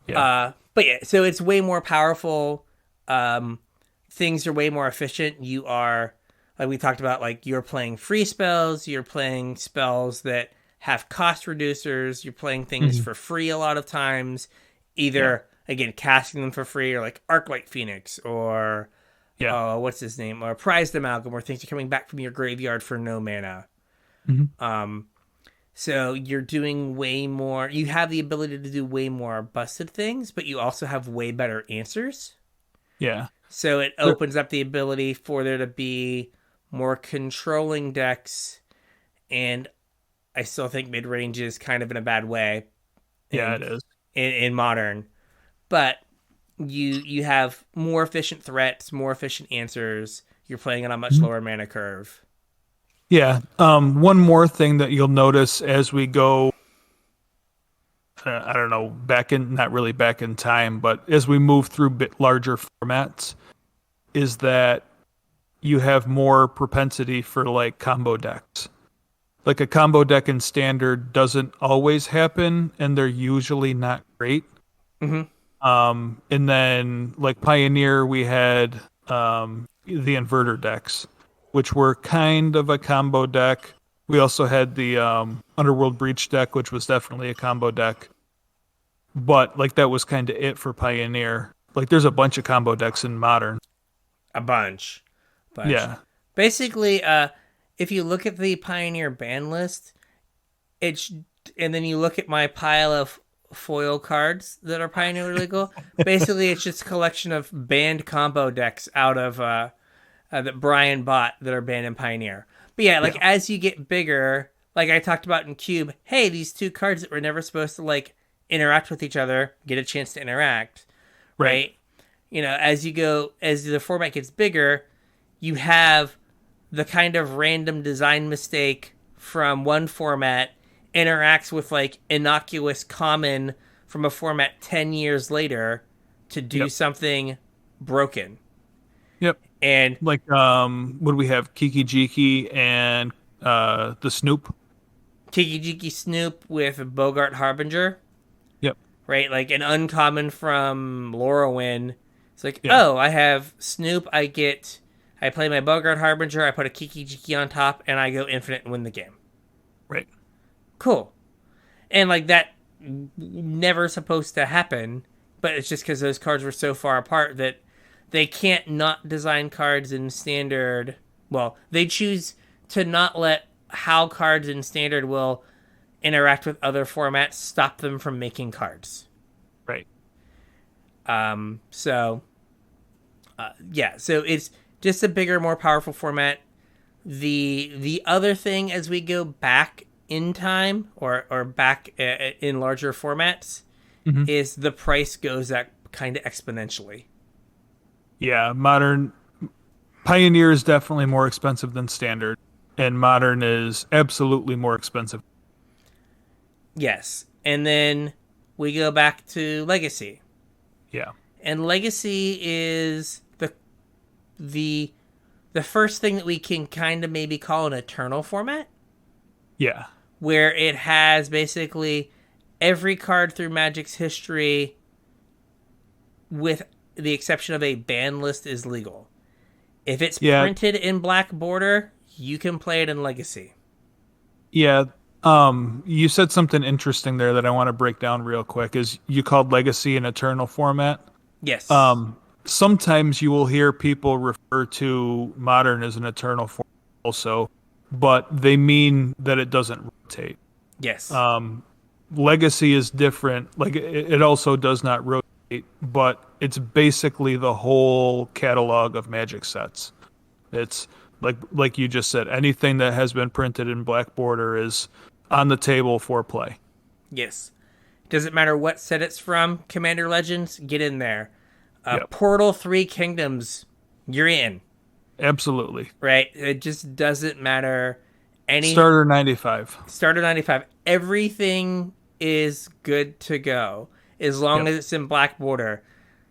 Yeah. But yeah, so it's way more powerful. Things are way more efficient. You are, like we talked about, like you're playing free spells, you're playing spells that have cost reducers, you're playing things for free a lot of times, either, again, casting them for free, or like Arclight Phoenix, or what's his name, or Prized Amalgam, where things are coming back from your graveyard for no mana. So you're doing way more, you have the ability to do way more busted things, but you also have way better answers. Yeah. So it opens up the ability for there to be more controlling decks, and I still think mid-range is kind of in a bad way. Yeah, it is. In Modern. But you have more efficient threats, more efficient answers. You're playing on a much lower mana curve. Yeah. One more thing that you'll notice as we go, I don't know, not really back in time, but as we move through bit larger formats, is that you have more propensity for like combo decks. Like a combo deck in standard doesn't always happen, and they're usually not great. And then like Pioneer, we had the inverter decks, which were kind of a combo deck. We also had the Underworld Breach deck, which was definitely a combo deck. But like that was kind of it for Pioneer. Like there's a bunch of combo decks in Modern. A bunch. Yeah. Basically, if you look at the Pioneer ban list, and then you look at my pile of foil cards that are Pioneer legal, basically it's just a collection of banned combo decks out of that Brian bought that are banned in Pioneer. But yeah, as you get bigger, like I talked about in Cube, hey, these two cards that were never supposed to like interact with each other get a chance to interact, right? You know, as the format gets bigger, you have the kind of random design mistake from one format interacts with like innocuous common from a format 10 years later to do something broken. Yep. And like, what do we have? Kiki Jiki and the Snoop. Kiki Jiki Snoop with Bogart Harbinger. Yep. Right? Like an uncommon from Lorwyn. It's like, I have Snoop, I play my Bogart Harbinger, I put a Kiki Jiki on top, and I go infinite and win the game. Right. Cool. And like that never supposed to happen, but it's just because those cards were so far apart that they can't not design cards in standard. Well, they choose to not let how cards in standard will interact with other formats stop them from making cards. Right. So it's just a bigger, more powerful format. The other thing as we go back in time or back in larger formats Mhm. is the price goes up kind of exponentially. Yeah, modern Pioneer is definitely more expensive than standard, and modern is absolutely more expensive. Yes. And then we go back to Legacy. Yeah. And Legacy is the the first thing that we can kind of maybe call an eternal format, Yeah. where it has basically every card through Magic's history, with the exception of a ban list, is legal. If it's Yeah. printed in black border, you can play it in Legacy. Yeah. You said something interesting there that I want to break down real quick. Is you called Legacy an eternal format? Yes. Sometimes you will hear people refer to modern as an eternal format also, but they mean that it doesn't rotate. Yes. Legacy is different. Like it also does not rotate, but it's basically the whole catalog of Magic sets. It's like you just said, anything that has been printed in black border is on the table for play. Yes. Doesn't matter what set it's from. Commander Legends, get in there. Yep. Portal 3 Kingdoms, you're in. Absolutely. Right? It just doesn't matter. Starter 95. Starter 95. Everything is good to go as long as it's in black border.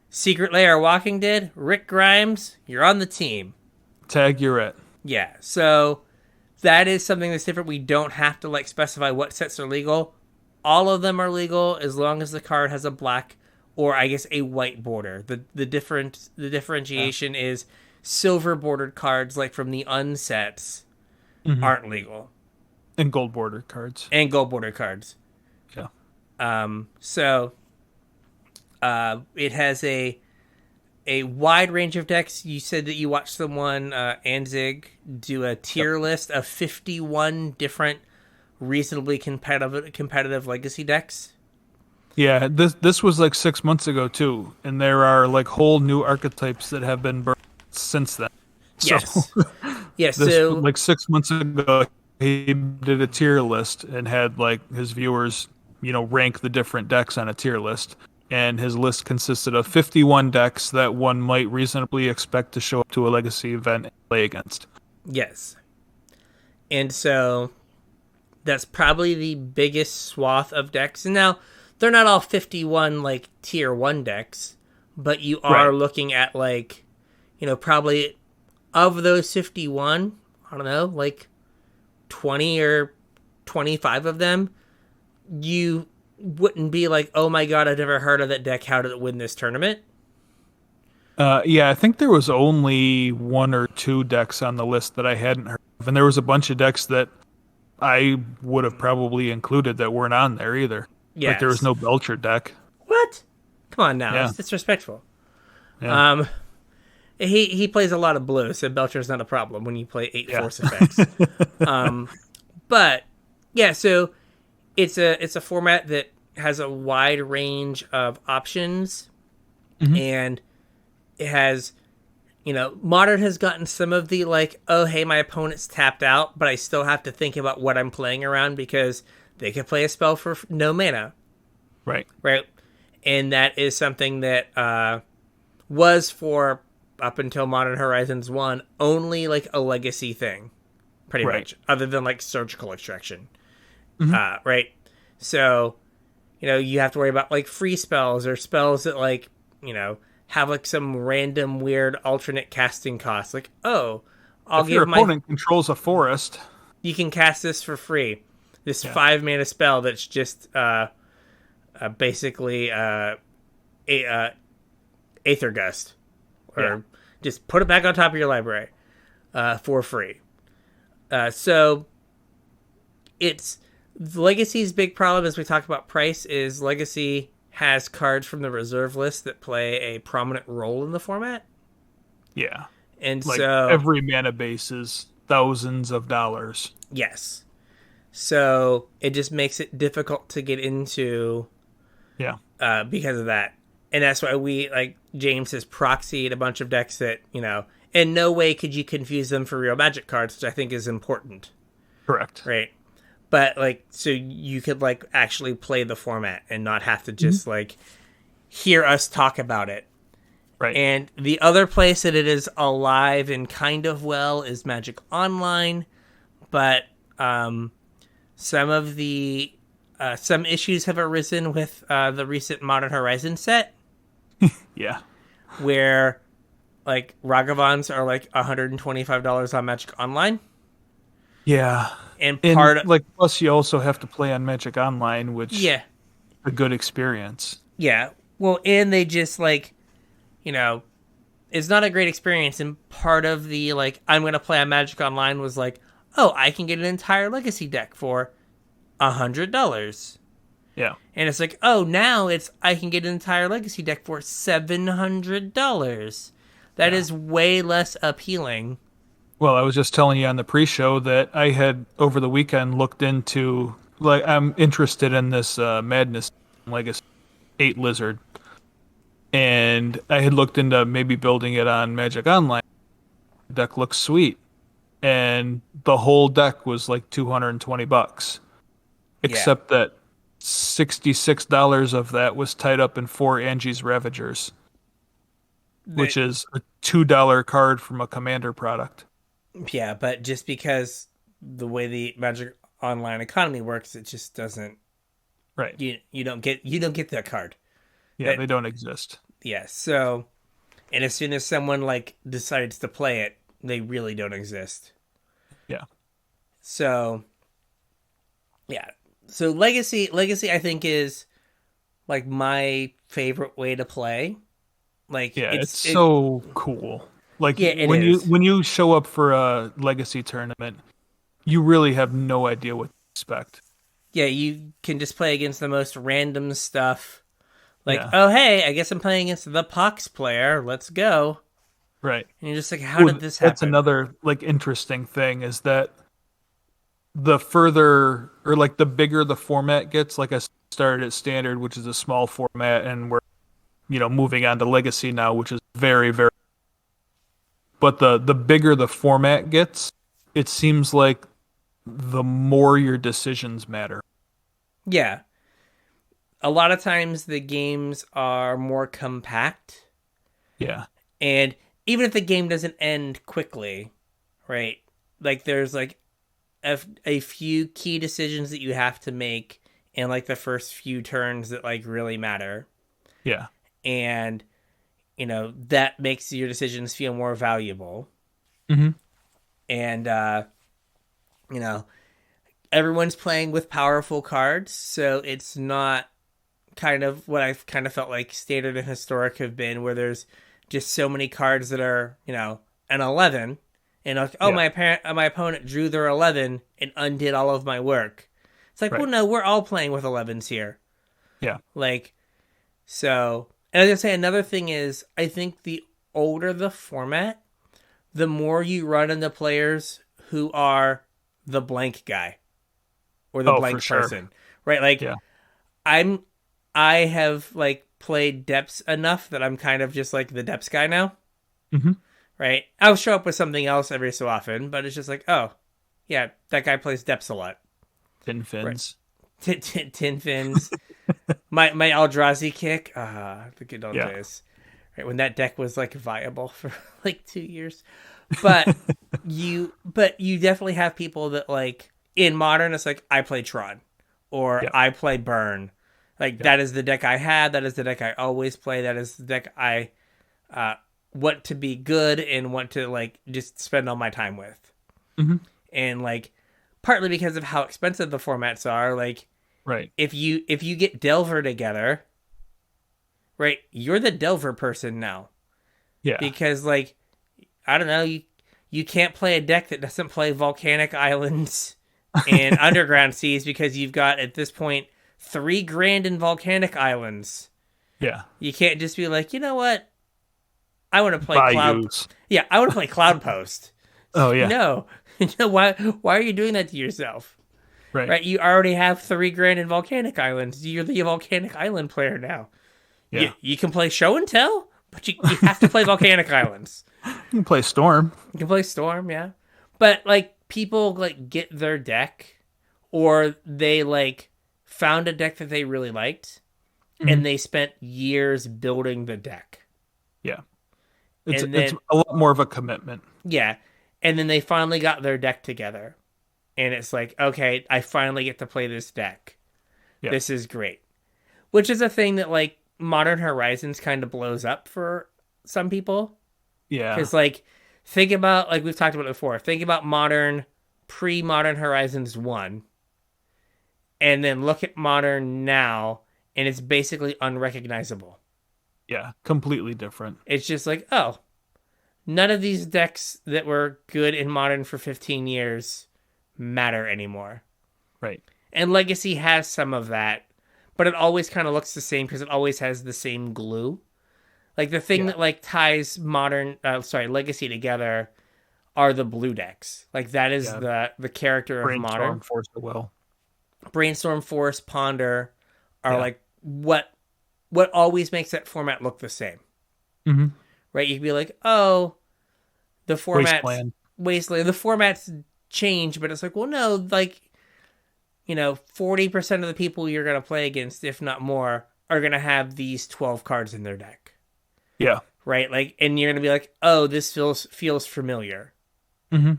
Secret Lair, Walking Dead, Rick Grimes, you're on the team. Tag, you're it. Yeah, so that is something that's different. We don't have to specify what sets are legal. All of them are legal as long as the card has a black or I guess a white border. The differentiation is silver bordered cards like from the unsets aren't legal. And gold border cards. And gold border cards. Yeah. So it has a wide range of decks. You said that you watched someone, Anzig, do a tier list of 51 different reasonably competitive Legacy decks. Yeah, this was like 6 months ago too, and there are like whole new archetypes that have been birthed since then. Yes. So, yes. So like 6 months ago, he did a tier list and had like his viewers, rank the different decks on a tier list. And his list consisted of 51 decks that one might reasonably expect to show up to a Legacy event and play against. Yes. And so that's probably the biggest swath of decks. And now, they're not all 51 tier 1 decks, but you are looking at probably of those 51, I don't know, 20 or 25 of them, you wouldn't be like, oh my god, I've never heard of that deck, how did it win this tournament? Yeah, I think there was only one or two decks on the list that I hadn't heard of, and there was a bunch of decks that I would have probably included that weren't on there either. Yes. Like there was no Belcher deck. What? Come on now, Yeah. it's disrespectful. Yeah. He plays a lot of blue, so Belcher's not a problem when you play 8 force effects. But yeah, so it's a format that has a wide range of options, and it has, Modern has gotten some of the oh hey, my opponent's tapped out, but I still have to think about what I'm playing around because they can play a spell for no mana. Right. And that is something that was for, up until Modern Horizons 1, only a Legacy thing, pretty much, other than Surgical Extraction. Right? So, you have to worry about free spells or spells that have some random weird alternate casting costs. If your opponent controls a forest, you can cast this for free. This 5 mana spell that's just basically Aether Gust. Or just put it back on top of your library for free. So it's Legacy's big problem, as we talk about price, is Legacy has cards from the reserve list that play a prominent role in the format. Yeah. And so every mana base is thousands of dollars. Yes. So it just makes it difficult to get into. Yeah. Because of that. And that's why we, James has proxied a bunch of decks that, in no way could you confuse them for real Magic cards, which I think is important. Correct. Right. but like so you could like actually play the format and not have to just like hear us talk about it. Right. And the other place that it is alive and kind of well is Magic Online, but some of the some issues have arisen with the recent Modern Horizon set. Yeah. Where like Ragavans are like $125 on Magic Online. Yeah. And like plus you also have to play on Magic Online, which a good experience. Yeah. Well, and they just like, it's not a great experience. And part of the like I'm gonna play on Magic Online was like, oh, I can get an entire Legacy deck for $100. Yeah. And it's like, oh, now I can get an entire Legacy deck for $700. That is way less appealing. Well, I was just telling you on the pre-show that I had over the weekend looked into, like, I'm interested in this Madness Legacy 8 Lizard, and I had looked into maybe building it on Magic Online. The deck looks sweet, and the whole deck was like $220, except that $66 of that was tied up in 4 Angie's Ravagers, which is a $2 card from a Commander product. Yeah, but just because the way the Magic Online economy works, it just doesn't. Right. You don't get that card. Yeah, they don't exist. Yeah. So, and as soon as someone like decides to play it, they really don't exist. Yeah. So. Yeah. So Legacy, I think is like my favorite way to play. Like, it's so cool. Like when you show up for a Legacy tournament, you really have no idea what to expect. Yeah, you can just play against the most random stuff. Like, oh hey, I guess I'm playing against the Pox player. Let's go. Right. And you're just like, how did this happen? That's another like interesting thing is that the further or like the bigger the format gets, like I started at Standard, which is a small format, and we're moving on to Legacy now, which is very, very. But the bigger the format gets, it seems like the more your decisions matter. Yeah. A lot of times the games are more compact. Yeah. And even if the game doesn't end quickly, right? Like there's like a few key decisions that you have to make in like the first few turns that like really matter. Yeah. And that makes your decisions feel more valuable. Mm-hmm. And everyone's playing with powerful cards, so it's not kind of what I've kind of felt like Standard and Historic have been, where there's just so many cards that are an 11, and like, my opponent drew their 11 and undid all of my work. It's like, well, no, we're all playing with 11s here. Yeah. Like, so, and I was gonna say another thing is, I think the older the format, the more you run into players who are the blank guy or the blank person, right? Like, I have like played Depths enough that I'm kind of just like the Depths guy now, right? I'll show up with something else every so often, but it's just like, oh, yeah, that guy plays Depths a lot. Tin Fins. Right. Tin Fins. my Eldrazi kick. The good old days. Right, when that deck was like viable for like 2 years. But you definitely have people that like in Modern it's like I play Tron or I play Burn. Like that is the deck I had, that is the deck I always play, that is the deck I want to be good and want to like just spend all my time with. Mm-hmm. And like partly because of how expensive the formats are, like if you get Delver together, right, you're the Delver person now. Yeah. Because like I don't know, you can't play a deck that doesn't play Volcanic Islands and Underground Seas because you've got at this point $3,000 in Volcanic Islands. Yeah. You can't just be like, you know what? I want to play Cloud. Yeah, I want to play Cloud Post. Oh yeah. No. Why are you doing that to yourself? Right. You already have $3,000 in Volcanic Islands. You're the Volcanic Island player now. Yeah. You can play Show and Tell, but you have to play Volcanic Islands. You can play Storm. You can play Storm, yeah. But like people like get their deck or they like found a deck that they really liked and they spent years building the deck. Yeah. It's a lot more of a commitment. Yeah. And then they finally got their deck together. And it's like, okay, I finally get to play this deck. Yeah. This is great. Which is a thing that like Modern Horizons kind of blows up for some people. Yeah. Because like, think about, like we've talked about it before, think about pre-Modern Horizons 1. And then look at Modern now, and it's basically unrecognizable. Yeah, completely different. It's just like, oh, none of these decks that were good in Modern for 15 years matter anymore. Right. And Legacy has some of that, but it always kind of looks the same because it always has the same glue. Like the thing that like ties Legacy together are the blue decks. Like that is the character of Modern. Brainstorm, Force of Will. Brainstorm, Force, Ponder are like what always makes that format look the same. Mm-hmm. Right? You'd be like, oh, the format's Wasteland. The formats change, but it's like, well, no, like, 40% of the people you're going to play against, if not more, are going to have these 12 cards in their deck. Yeah. Right? Like, and you're going to be like, oh, this feels familiar. Mm-hmm.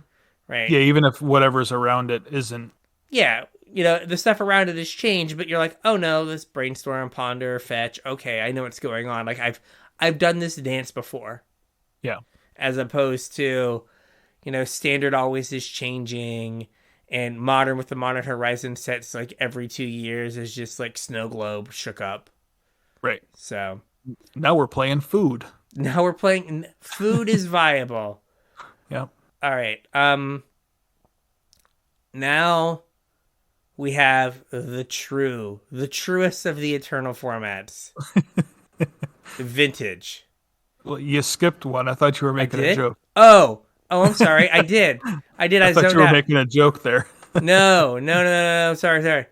Right? Yeah, even if whatever's around it isn't. Yeah. The stuff around it has changed, but you're like, oh no, this Brainstorm, Ponder, Fetch, okay, I know what's going on. Like, I've done this dance before. Yeah. As opposed to, Standard always is changing, and Modern with the Modern Horizon sets, like, every 2 years is just, like, Snow Globe shook up. Right. So. Now we're playing food. Food is viable. Yeah. All right. Now we have the truest of the eternal formats. Vintage. Well, you skipped one. I thought you were making a joke. Oh, I'm sorry. I did. I thought you were making a joke there. No. Sorry.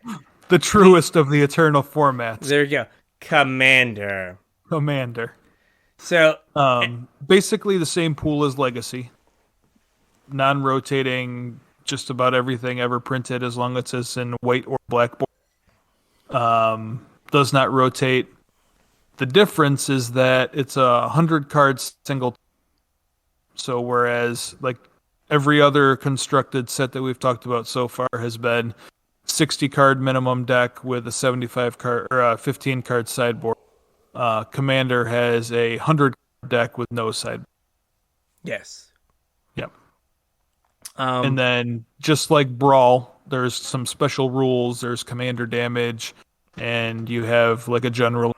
The truest of the eternal formats. There you go. Commander. So, basically the same pool as Legacy. Non-rotating, just about everything ever printed, as long as it's in white or black board. Does not rotate. The difference is that it's 100 cards single. So whereas like every other constructed set that we've talked about so far has been 60 card minimum deck with a 75 card or a 15 card sideboard, Commander has a 100 deck with no sideboard. Yes. Yep. And then just like Brawl, there's some special rules. There's commander damage, and you have like a general.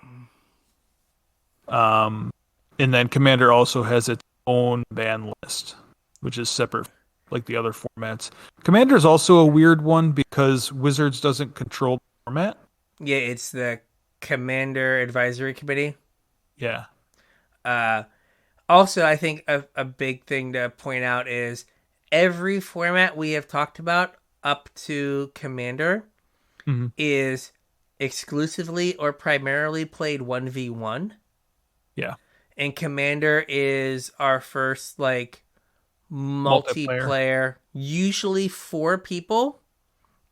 And then Commander also has its own ban list, which is separate, like the other formats. Commander is also a weird one because Wizards doesn't control the format. Yeah, it's the Commander Advisory Committee. Yeah. Also, I think a big thing to point out is every format we have talked about up to Commander is exclusively or primarily played 1v1. Yeah. And Commander is our first, like, multiplayer. Usually 4 people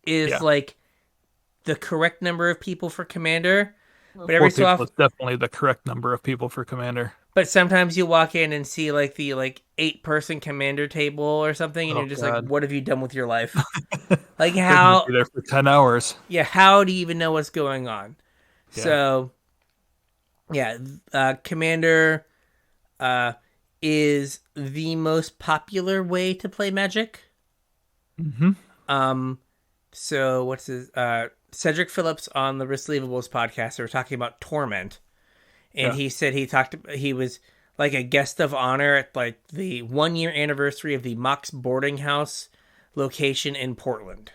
is, like, the correct number of people for Commander. But every so often, it's definitely the correct number of people for Commander. But sometimes you walk in and see like the 8-person Commander table or something, and you're just like, "What have you done with your life? Like how?" Be there for 10 hours. Yeah, how do you even know what's going on? Yeah. So, Commander is the most popular way to play Magic. Mm-hmm. So what's his? Cedric Phillips on the Receivables podcast, they were talking about Torment. And he said he was like a guest of honor at like the 1-year anniversary of the Mox Boarding House location in Portland.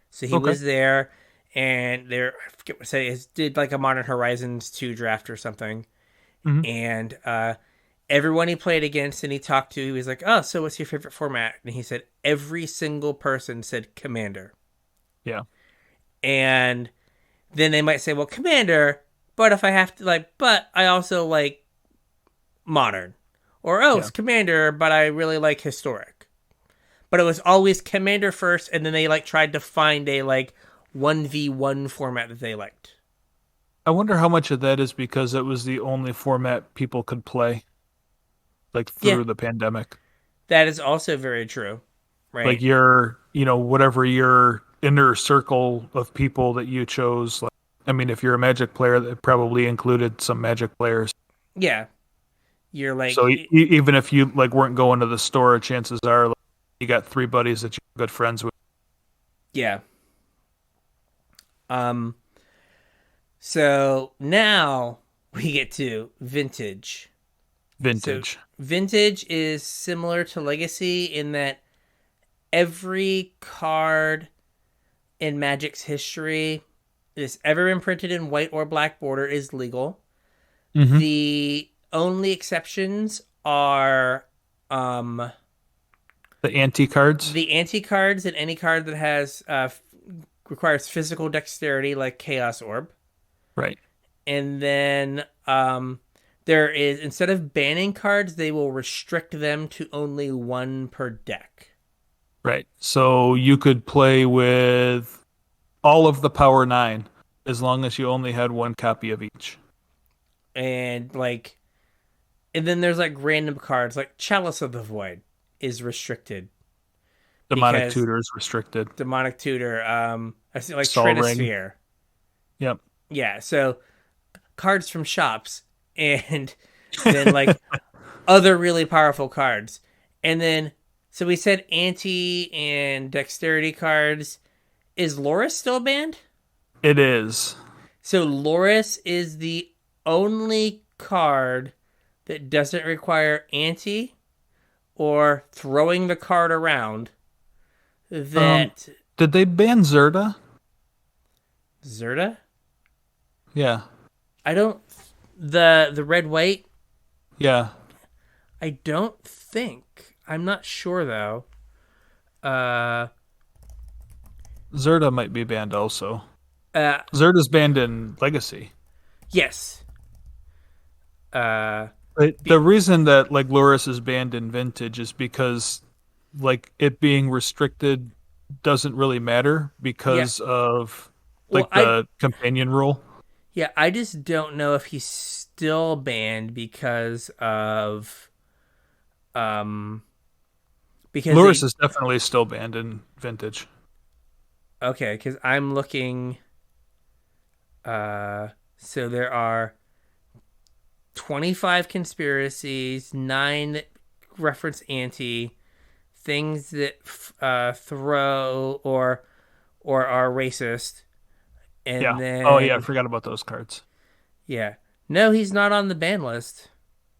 So he was there, and I forget what to say, did like a Modern Horizons 2 draft or something. Mm-hmm. And everyone he played against and he talked to, he was like, "Oh, so what's your favorite format?" And he said every single person said Commander. Yeah. And then they might say, well, Commander, but if I have to, but I also like Modern. Or, it's Commander, but I really like Historic. but it was always Commander first, and then they like tried to find a like 1v1 format that they liked. I wonder how much of that is because it was the only format people could play, like Yeah, through the pandemic. that is also very true, Like right? whatever your inner circle of people that you chose. Like, I mean, if you're a Magic player, that probably included some Magic players. Yeah, you're like, So even if you like weren't going to the store, chances are like, you got three buddies that you're good friends with. yeah. Um. So now we get to vintage. So Vintage. vintage is similar to legacy in that every card in Magic's history that's ever been printed in white or black border is legal. Mm-hmm. The only exceptions are The anti cards. the anti cards and any card that has requires physical dexterity, like Chaos Orb. Right. And then there is, instead of banning cards, they will restrict them to only one per deck. Right. So you could play with all of the Power 9 as long as you only had one copy of each. And like, and then there's like random cards, like Chalice of the Void is restricted. Demonic Because Tutor is restricted. Demonic Tutor, I see like Sol Ring. Trinisphere. Yep. Yeah, so cards from shops, and then like other really powerful cards. And then, so we said anti and dexterity cards. Is Loris still banned? It is. So Loris is the only card that doesn't require anti or throwing the card around. That Did they ban Zerda? Zerda? Yeah. I don't. The red white. Yeah. I don't think. I'm not sure though. Zerda might be banned also. Uh, Zerda's banned in Legacy. yes. But the reason that like Loris is banned in Vintage is because like it being restricted doesn't really matter because of like the companion rule. Yeah, I just don't know if he's still banned because of because Loris is definitely still banned in Vintage. Okay, because I'm looking. So there are 25 conspiracies, 9 that reference anti, things that throw or are racist, and then Oh yeah, I forgot about those cards. yeah, no, he's not on the ban list.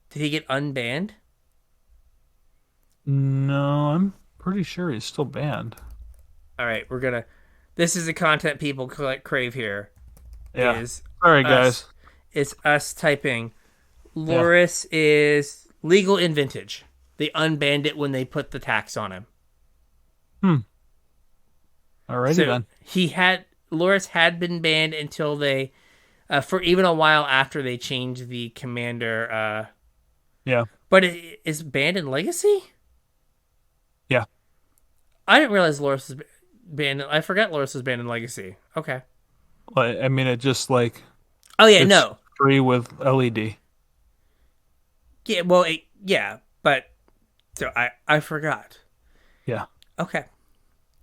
Did he get unbanned? No, I'm pretty sure he's still banned. All right, we're gonna. This is the content people crave here. Yeah. Is Sorry, guys. It's us typing. Loris is legal in Vintage. They unbanned it when they put the tax on him. Alrighty So then. Loris had been banned until they, for even a while after they changed the commander. Yeah. But it is banned in Legacy? Yeah. I didn't realize Loris was banned. I forgot Loris was banned in Legacy. Okay. I mean, it just like. Oh yeah, it's no. Free with LED. Yeah, well, yeah, but so I forgot. Yeah. Okay.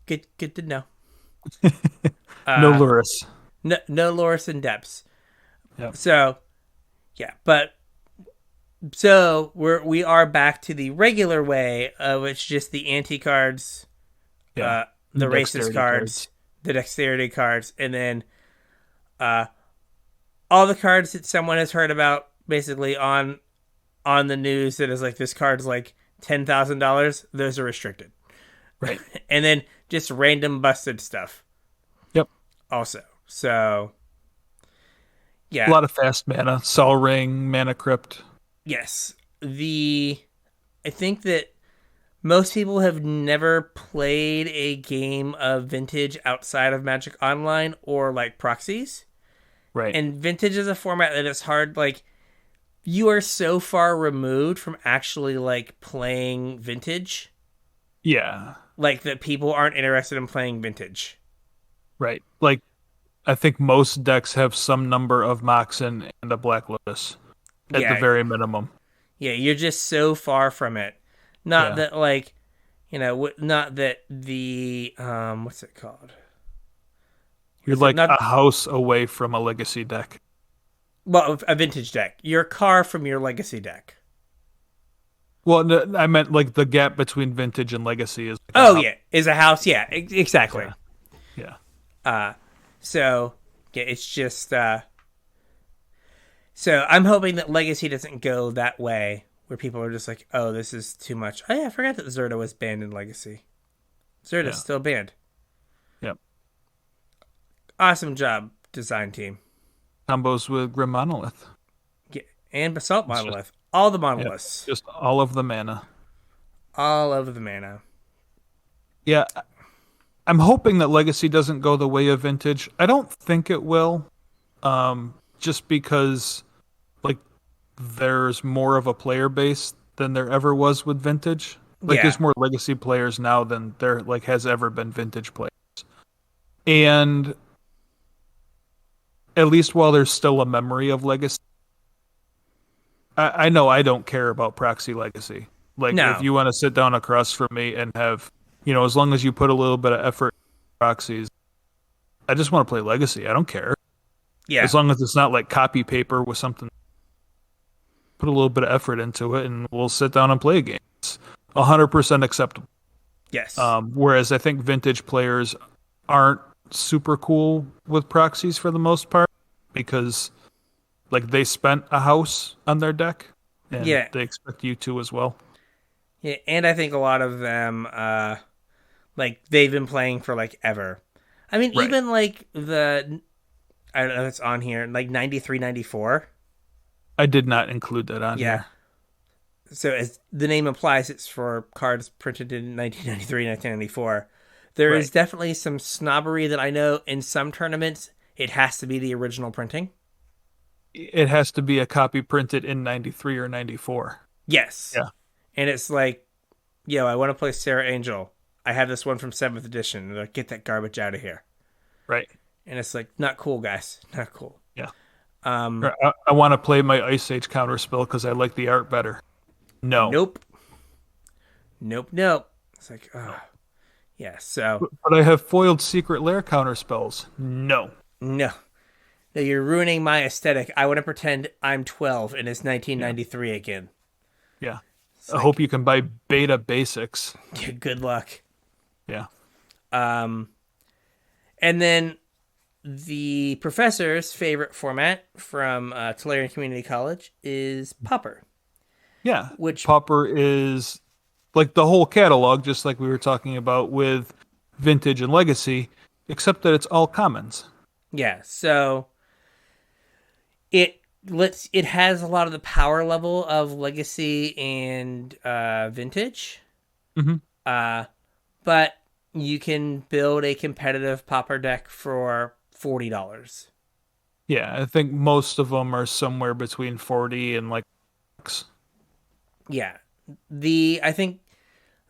Good to know. No Loris. No Loris in depths. Yep. So, yeah, but so we are back to the regular way, which just the anti cards, the racist cards, the dexterity cards, and then all the cards that someone has heard about, basically on the news that is like this card's like $10,000. Those are restricted, right? And then just random busted stuff. Yep. Also, so yeah, a lot of fast mana, Sol Ring, Mana Crypt. Yes, I think that most people have never played a game of Vintage outside of Magic Online or like proxies. Right. And Vintage is a format that is hard. Like, you are so far removed from actually like playing Vintage. Yeah. like that people aren't interested in playing Vintage. Right. Like, I think most decks have some number of Moxen and a Black Lotus at the Yeah, very minimum. yeah, you're just so far from it. Not Yeah. that like, not that the what's it called? You're Is it like not a house away from a Legacy deck. well a Vintage deck? Your car from your Legacy deck. Well, no, I meant like the gap between Vintage and Legacy is like a Oh house. yeah, is a house. Yeah, exactly. Yeah. Yeah. So yeah, it's just so I'm hoping that Legacy doesn't go that way where people are just like, oh, this is too much. Oh yeah, I forgot that Zerta was banned in Legacy. Zerta's Yeah. still banned. Yep. Awesome job, design team. Combos with Grim Monolith. Yeah, and Basalt It's just, Monolith. All the yeah, monoliths. just all of the mana. All of the mana. Yeah. I'm hoping that Legacy doesn't go the way of Vintage. I don't think it will. Just because like there's more of a player base than there ever was with Vintage. Like Yeah. there's more Legacy players now than there like has ever been Vintage players. And at least while there's still a memory of Legacy, I know I don't care about Proxy Legacy. Like if No. you want to sit down across from me and have, as long as you put a little bit of effort in proxies, I just want to play Legacy. I don't care. Yeah. As long as it's not like copy paper with something, put a little bit of effort into it and we'll sit down and play a game. It's 100% acceptable. Yes. Whereas I think Vintage players aren't super cool with proxies for the most part because like they spent a house on their deck and Yeah. they expect you to as well. Yeah, and I think a lot of them, like they've been playing for like ever. I mean, Right. even like I don't know if it's on here, like 93, 94. I did not include that on Yeah. here. So as the name implies, it's for cards printed in 1993, 1994. There is Right. definitely some snobbery that I know in some tournaments. It has to be the original printing. It has to be a copy printed in 93 or 94. Yes. Yeah. And it's like, I want to play Sarah Angel. I have this one from 7th edition. And they're like, get that garbage out of here. Right. And it's like, not cool, guys. Not cool. Yeah. Um, Or I want to play my Ice Age counterspell because I like the art better. No. Nope. Nope. It's like, oh. Yeah, so. But I have foiled Secret Lair counterspells. No. No. No, you're ruining my aesthetic. I want to pretend I'm 12 and it's 1993 again. Yeah. I hope you can buy beta basics. Yeah, good luck. Yeah. And then the professor's favorite format from Tulare Community College is Pauper. Yeah. Which Pauper is like the whole catalog, just like we were talking about with Vintage and Legacy, except that it's all commons. Yeah, so it has a lot of the power level of Legacy and Vintage. Mm-hmm. But you can build a competitive Pauper deck for $40. Yeah, I think most of them are somewhere between 40 and like X. Yeah. I think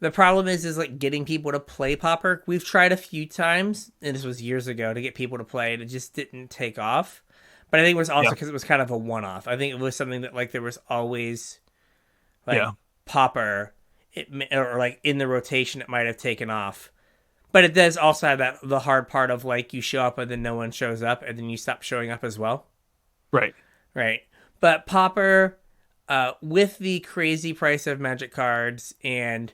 the problem is like getting people to play Pauper. We've tried a few times, and this was years ago, to get people to play, and it just didn't take off. But I think it was also because it was kind of a one-off. I think it was something that like there was always like Pauper, or like in the rotation, it might have taken off. But it does also have the hard part of like you show up and then no one shows up, and then you stop showing up as well. Right. Right. But Pauper, with the crazy price of Magic cards and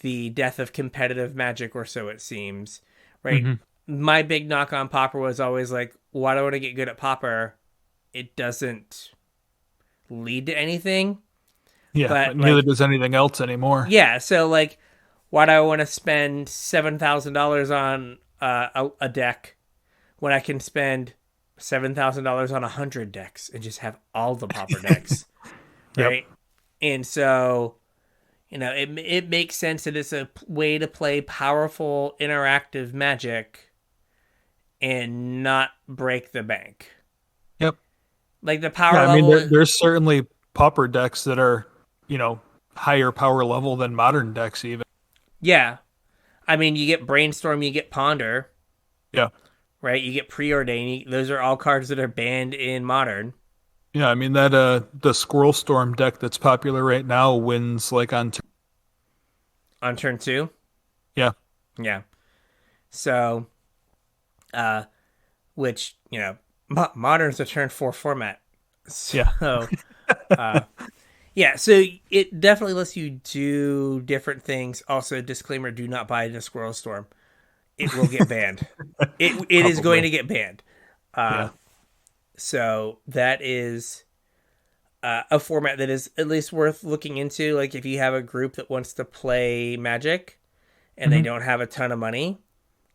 the death of competitive Magic, or so it seems, right? Mm-hmm. My big knock on Pauper was always like, why do I want to get good at Pauper? It doesn't lead to anything. Yeah, but neither does anything else anymore. Yeah, so like, why do I want to spend $7,000 on a deck when I can spend $7,000 on 100 decks and just have all the Pauper decks, right? Yep. And so, it makes sense that it's a way to play powerful, interactive Magic and not break the bank. Yep. Like the power level. I mean, there's certainly Pauper decks that are, higher power level than modern decks even. Yeah. I mean, you get Brainstorm, you get Ponder, Yeah. right? You get Preordain. Those are all cards that are banned in Modern. Yeah, I mean that the Squirrel Storm deck that's popular right now wins like on On turn 2. yeah. Yeah. So, uh, which, Modern's a turn 4 format. Yeah. So, uh, yeah, so it definitely lets you do different things. Also, disclaimer: do not buy the Squirrel Storm. It will get banned. It is going Probably. to get banned. Yeah. So that is a format that is at least worth looking into. Like if you have a group that wants to play Magic and they Hmm. don't have a ton of money,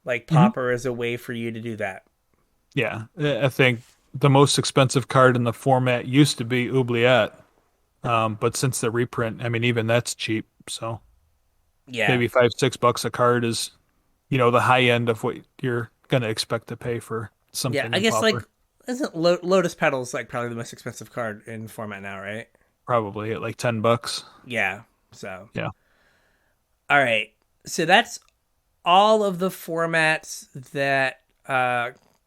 like Hmm. Pauper is a way for you to do that. Yeah. I think the most expensive card in the format used to be Oubliette. But since the reprint, I mean even that's cheap. So Yeah, maybe $5-6 a card is, the high end of what you're gonna expect to pay for yeah. something I in guess like Pauper. isn't Lotus Petals like probably the most expensive card in format now, right? Probably at like $10. Yeah. So Yeah. all right. So that's all of the formats that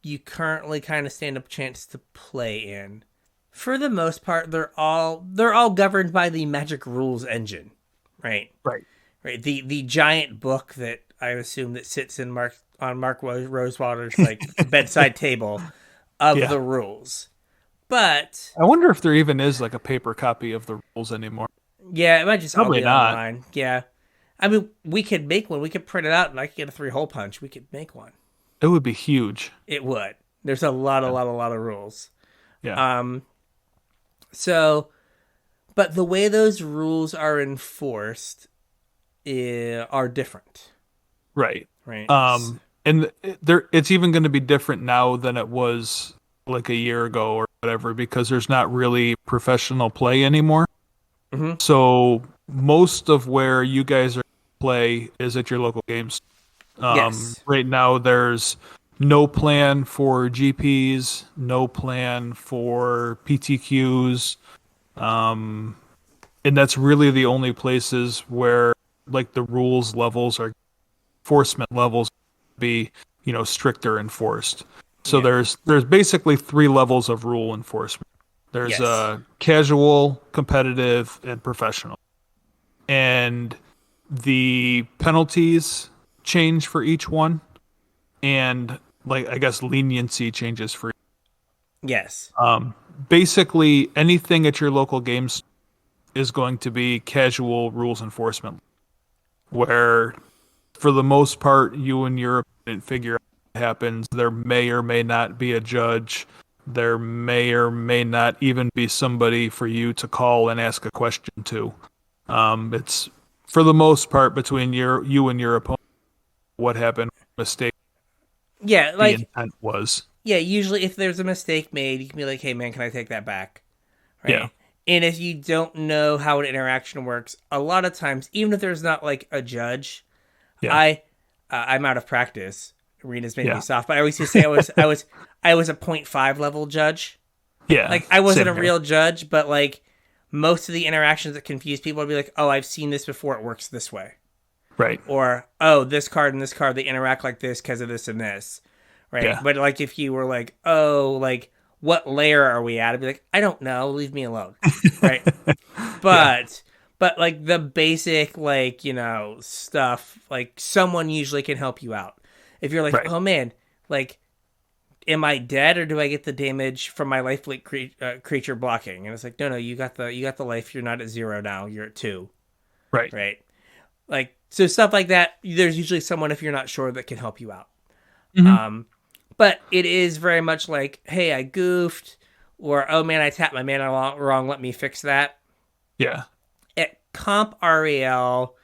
you currently kind of stand up chance to play in. For the most part, they're all governed by the Magic Rules engine, right? Right. Right. The giant book that I assume that sits in Mark Rosewater's like bedside table of Yeah. the rules. But I wonder if there even is like a paper copy of the rules anymore. yeah, it might just all Probably be not. online. Yeah. I mean, we could make one. We could print it out and I could get a 3-hole punch. We could make one. It would be huge. It would. There's a lot, a Yeah. lot, a lot of rules. Yeah. Um, so, but the way those rules are enforced are different, Right. right? And there it's even going to be different now than it was like a year ago or whatever because there's not really professional play anymore. Mm-hmm. So most of where you guys are play is at your local games. Yes. Right now there's no plan for GPs, no plan for PTQs. And that's really the only places where like the rules levels or enforcement levels be, stricter enforced. So Yeah. there's basically 3 levels of rule enforcement. There's Yes. casual, competitive, and professional. And the penalties change for each one and like I guess leniency changes for Yes. basically anything at your local games is going to be casual rules enforcement where for the most part you and your opponent figure out what happens. There may or may not be a judge. There may or may not even be somebody for you to call and ask a question to. It's for the most part between you and your opponent what happened, mistake Yeah. the Like, intent was. yeah, usually if there's a mistake made, you can be like, hey, man, can I take that back? Yeah. Right. And if you don't know how an interaction works, a lot of times, even if there's not like a judge, Yeah. I'm out of practice. Arena's made me Yeah. soft, but I always used to say I was a 0.5 level judge. Yeah. Like I wasn't a Same here. real judge, but like most of the interactions that confuse people would be like, oh, I've seen this before. It works this way, Right. or oh, this card and this card they interact like this because of this and this, right? Yeah. But like if you were like, oh, like what layer are we at? I'd be like, I don't know. Leave me alone, right? But like the basic like stuff, like someone usually can help you out. If you're like, Right. oh man, like am I dead or do I get the damage from my lifelink creature blocking? And it's like, no, you got the life. You're not at 0 now. You're at 2, Right. right? Like so stuff like that. There's usually someone if you're not sure that can help you out. Mhm. But it is very much like, hey, I goofed, or oh man, I tapped my mana wrong. Let me fix that. Yeah. At Comp REL,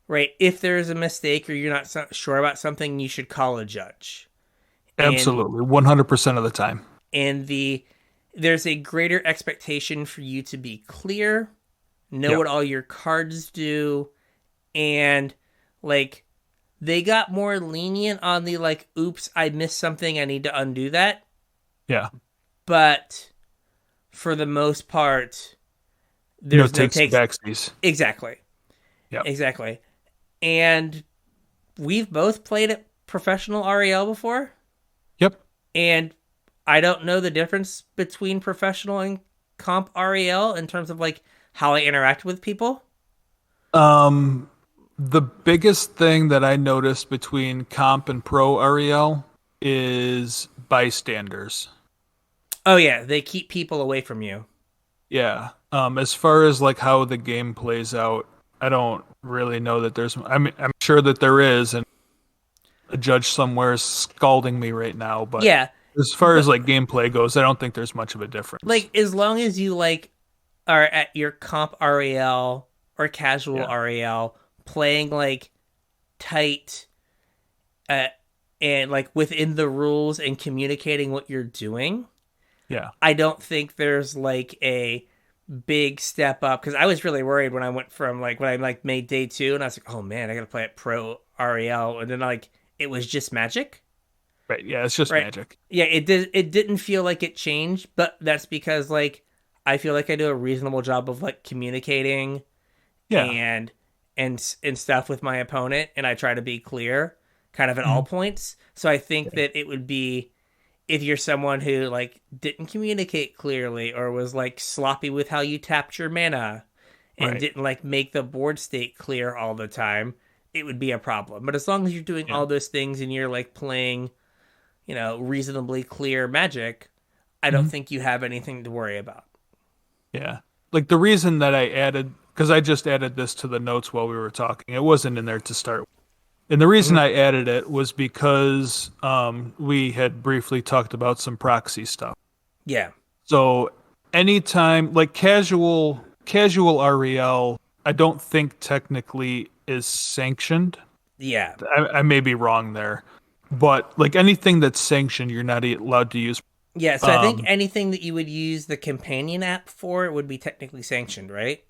right? If there's a mistake or you're not sure about something, you should call a judge. Absolutely. 100% of the time. And there's a greater expectation for you to be clear, know Yep. what all your cards do, and like they got more lenient on the like, oops, I missed something, I need to undo that. Yeah. But for the most part, No there's no takes takes. backsies. Exactly. Yep. Exactly. And we've both played at professional REL before, Yep. and I don't know the difference between professional and comp REL in terms of like how I interact with people. The biggest thing that I noticed between comp and pro REL is bystanders. Oh yeah, they keep people away from you. Yeah. As far as like how the game plays out, I don't really know that there's. I mean, I'm sure that there is, and a judge somewhere is scalding me right now. But Yeah, as far as like gameplay goes, I don't think there's much of a difference. like as long as you like are at your comp REL or casual Yeah. REL playing like tight uh, and like within the rules and communicating what you're doing, Yeah. I don't think there's like a big step up because I was really worried when I went from like when I like made day 2 and I was like, oh man, I gotta play at pro REL, and then like it was just magic. Right. Yeah. It's just Right. magic. Yeah, it didn't feel like it changed, but that's because like I feel like I do a reasonable job of like communicating Yeah. and and stuff with my opponent, and I try to be clear kind of at all Mhm. points. So I think that it would be if you're someone who like didn't communicate clearly or was like sloppy with how you tapped your mana and Right. didn't like make the board state clear all the time, it would be a problem. But as long as you're doing Yeah. all those things and you're like playing, reasonably clear magic, I don't Mhm. think you have anything to worry about. Yeah. Like the reason that I added, because I just added this to the notes while we were talking, it wasn't in there to start. And the reason Mhm. I added it was because we had briefly talked about some proxy stuff. Yeah. So anytime like casual REL, I don't think technically is sanctioned. Yeah. I may be wrong there, but like anything that's sanctioned, you're not allowed to use. Yeah, so I think Um, anything that you would use the companion app for would be technically sanctioned, right?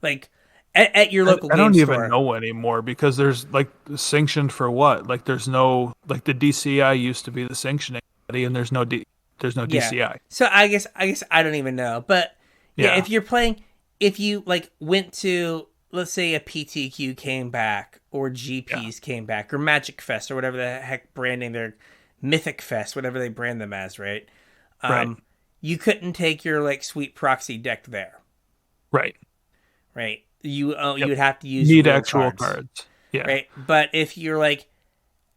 Like at your local I game don't even store. know anymore because there's like sanctioned for what? Like there's no like the DCI used to be the sanctioning body, and there's no Yeah. DCI. So I guess I don't even know. But yeah, Yeah, if you like went to, let's say, a PTQ came back or yeah, GPs came back or Magic Fest or whatever the heck branding their Mythic Fest, whatever they brand them as, right? right, You couldn't take your like sweet proxy deck there, right. right? You Yep. would have to use Need real actual cards, cards. Yeah, right? But if you're like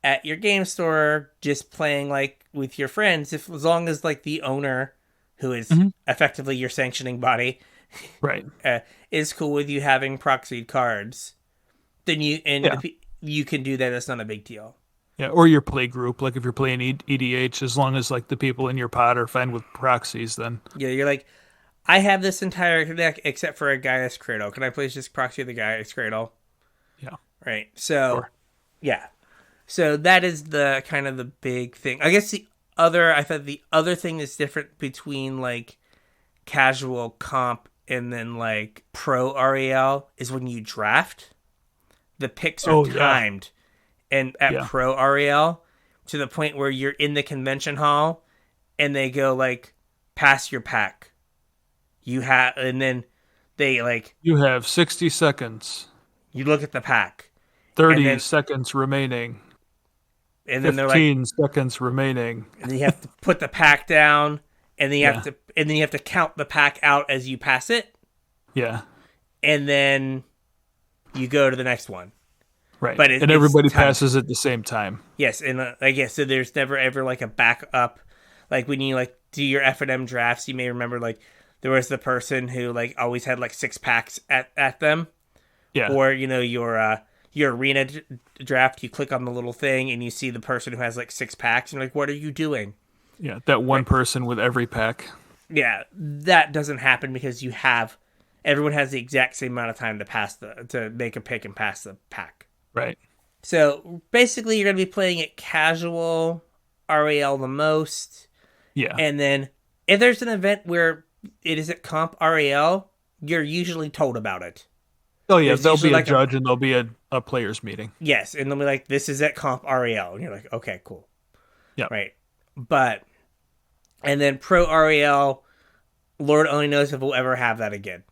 at your game store just playing like with your friends, if as long as like the owner, who is hmm effectively your sanctioning body, right. is cool with you having proxied cards, then Yeah, you can do that. That's not a big deal. yeah. Or your play group, like if you're playing EDH, as long as like the people in your pod are fine with proxies, then Yeah, you're like, I have this entire deck except for a Gaia's Cradle. Can I please just proxy the Gaia's Cradle? yeah, Right. So sure. yeah. So that is the kind of the big thing. I thought the other thing that's different between like casual comp and then like pro REL is when you draft, the picks are Oh yeah, timed, and at yeah, pro REL to the point where you're in the convention hall and they go like pass your pack. And then they like you have 60 seconds, you look at the pack and 30 then seconds remaining, they're like 15 seconds remaining. and then you have to put the pack down and then Yeah, you have to count the pack out as you pass it, yeah, and then you go to the next one. right. But And it's everybody timed. passes at the same time. Yes, and I guess so. There's never ever like a backup. Like when you like do your F&M drafts, you may remember like there was the person who like always had like 6 packs at them, Yeah, or your arena draft. You click on the little thing and you see the person who has like 6 packs, and you're like, what are you doing? yeah. That one Right. person with every pack. Yeah, that doesn't happen because everyone has the exact same amount of time to make a pick and pass the pack. Right. So basically, you're going to be playing it casual, REL the most, Yeah. and then if there's an event where it is at comp REL, you're usually told about it. Oh yeah, There's there'll usually be a like judge and there'll be a players meeting. yes, and they'll be like, "This is at comp REL," and you're like, "Okay, cool." Yeah. Right, and then pro REL, Lord only knows if we'll ever have that again.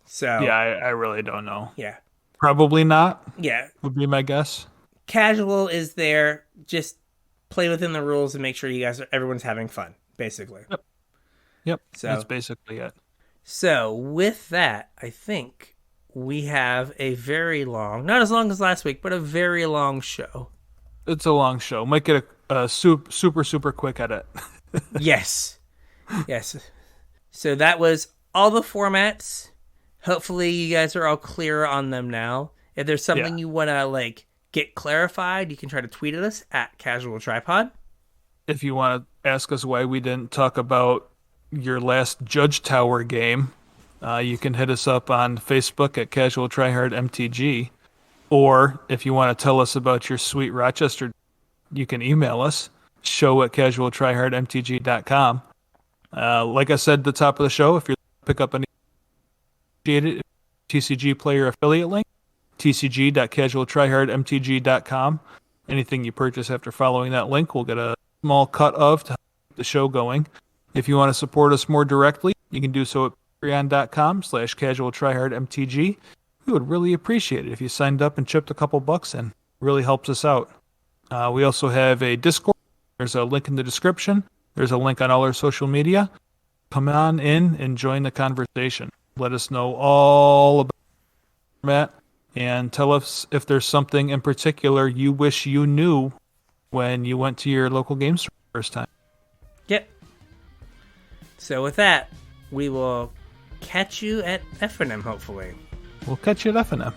So Yeah, I really don't know. yeah, Probably not yeah. would be my guess. casual is there. Just play within the rules and make sure everyone's having fun, basically. Yep. So that's basically it. So with that, I think we have a very long, not as long as last week, but a very long show. It's a long show. Might get a super quick edit. Yes. So that was all the formats. Hopefully you guys are all clear on them now. If there's something you want to get clarified, you can try to tweet at us at CasualTryPod. If you want to ask us why we didn't talk about your last Judge Tower game, you can hit us up on Facebook at CasualTryHardMTG. Or if you want to tell us about your sweet Rochester, you can email us, show@CasualTryHardMTG.com. Like I said at the top of the show, if you pick up any TCG player affiliate link, tcg.casualtryhardmtg.com. Anything you purchase after following that link will get a small cut of to keep the show going. If you want to support us more directly, you can do so at patreon.com/casualtryhardmtg. We would really appreciate it if you signed up and chipped a couple bucks in. It really helps us out. We also have a Discord. There's a link in the description. There's a link on all our social media. Come on in and join the conversation. Let us know all about the format and tell us if there's something in particular you wish you knew when you went to your local game store the first time. Yep. So with that, we will catch you at FNM, hopefully. We'll catch you at FNM.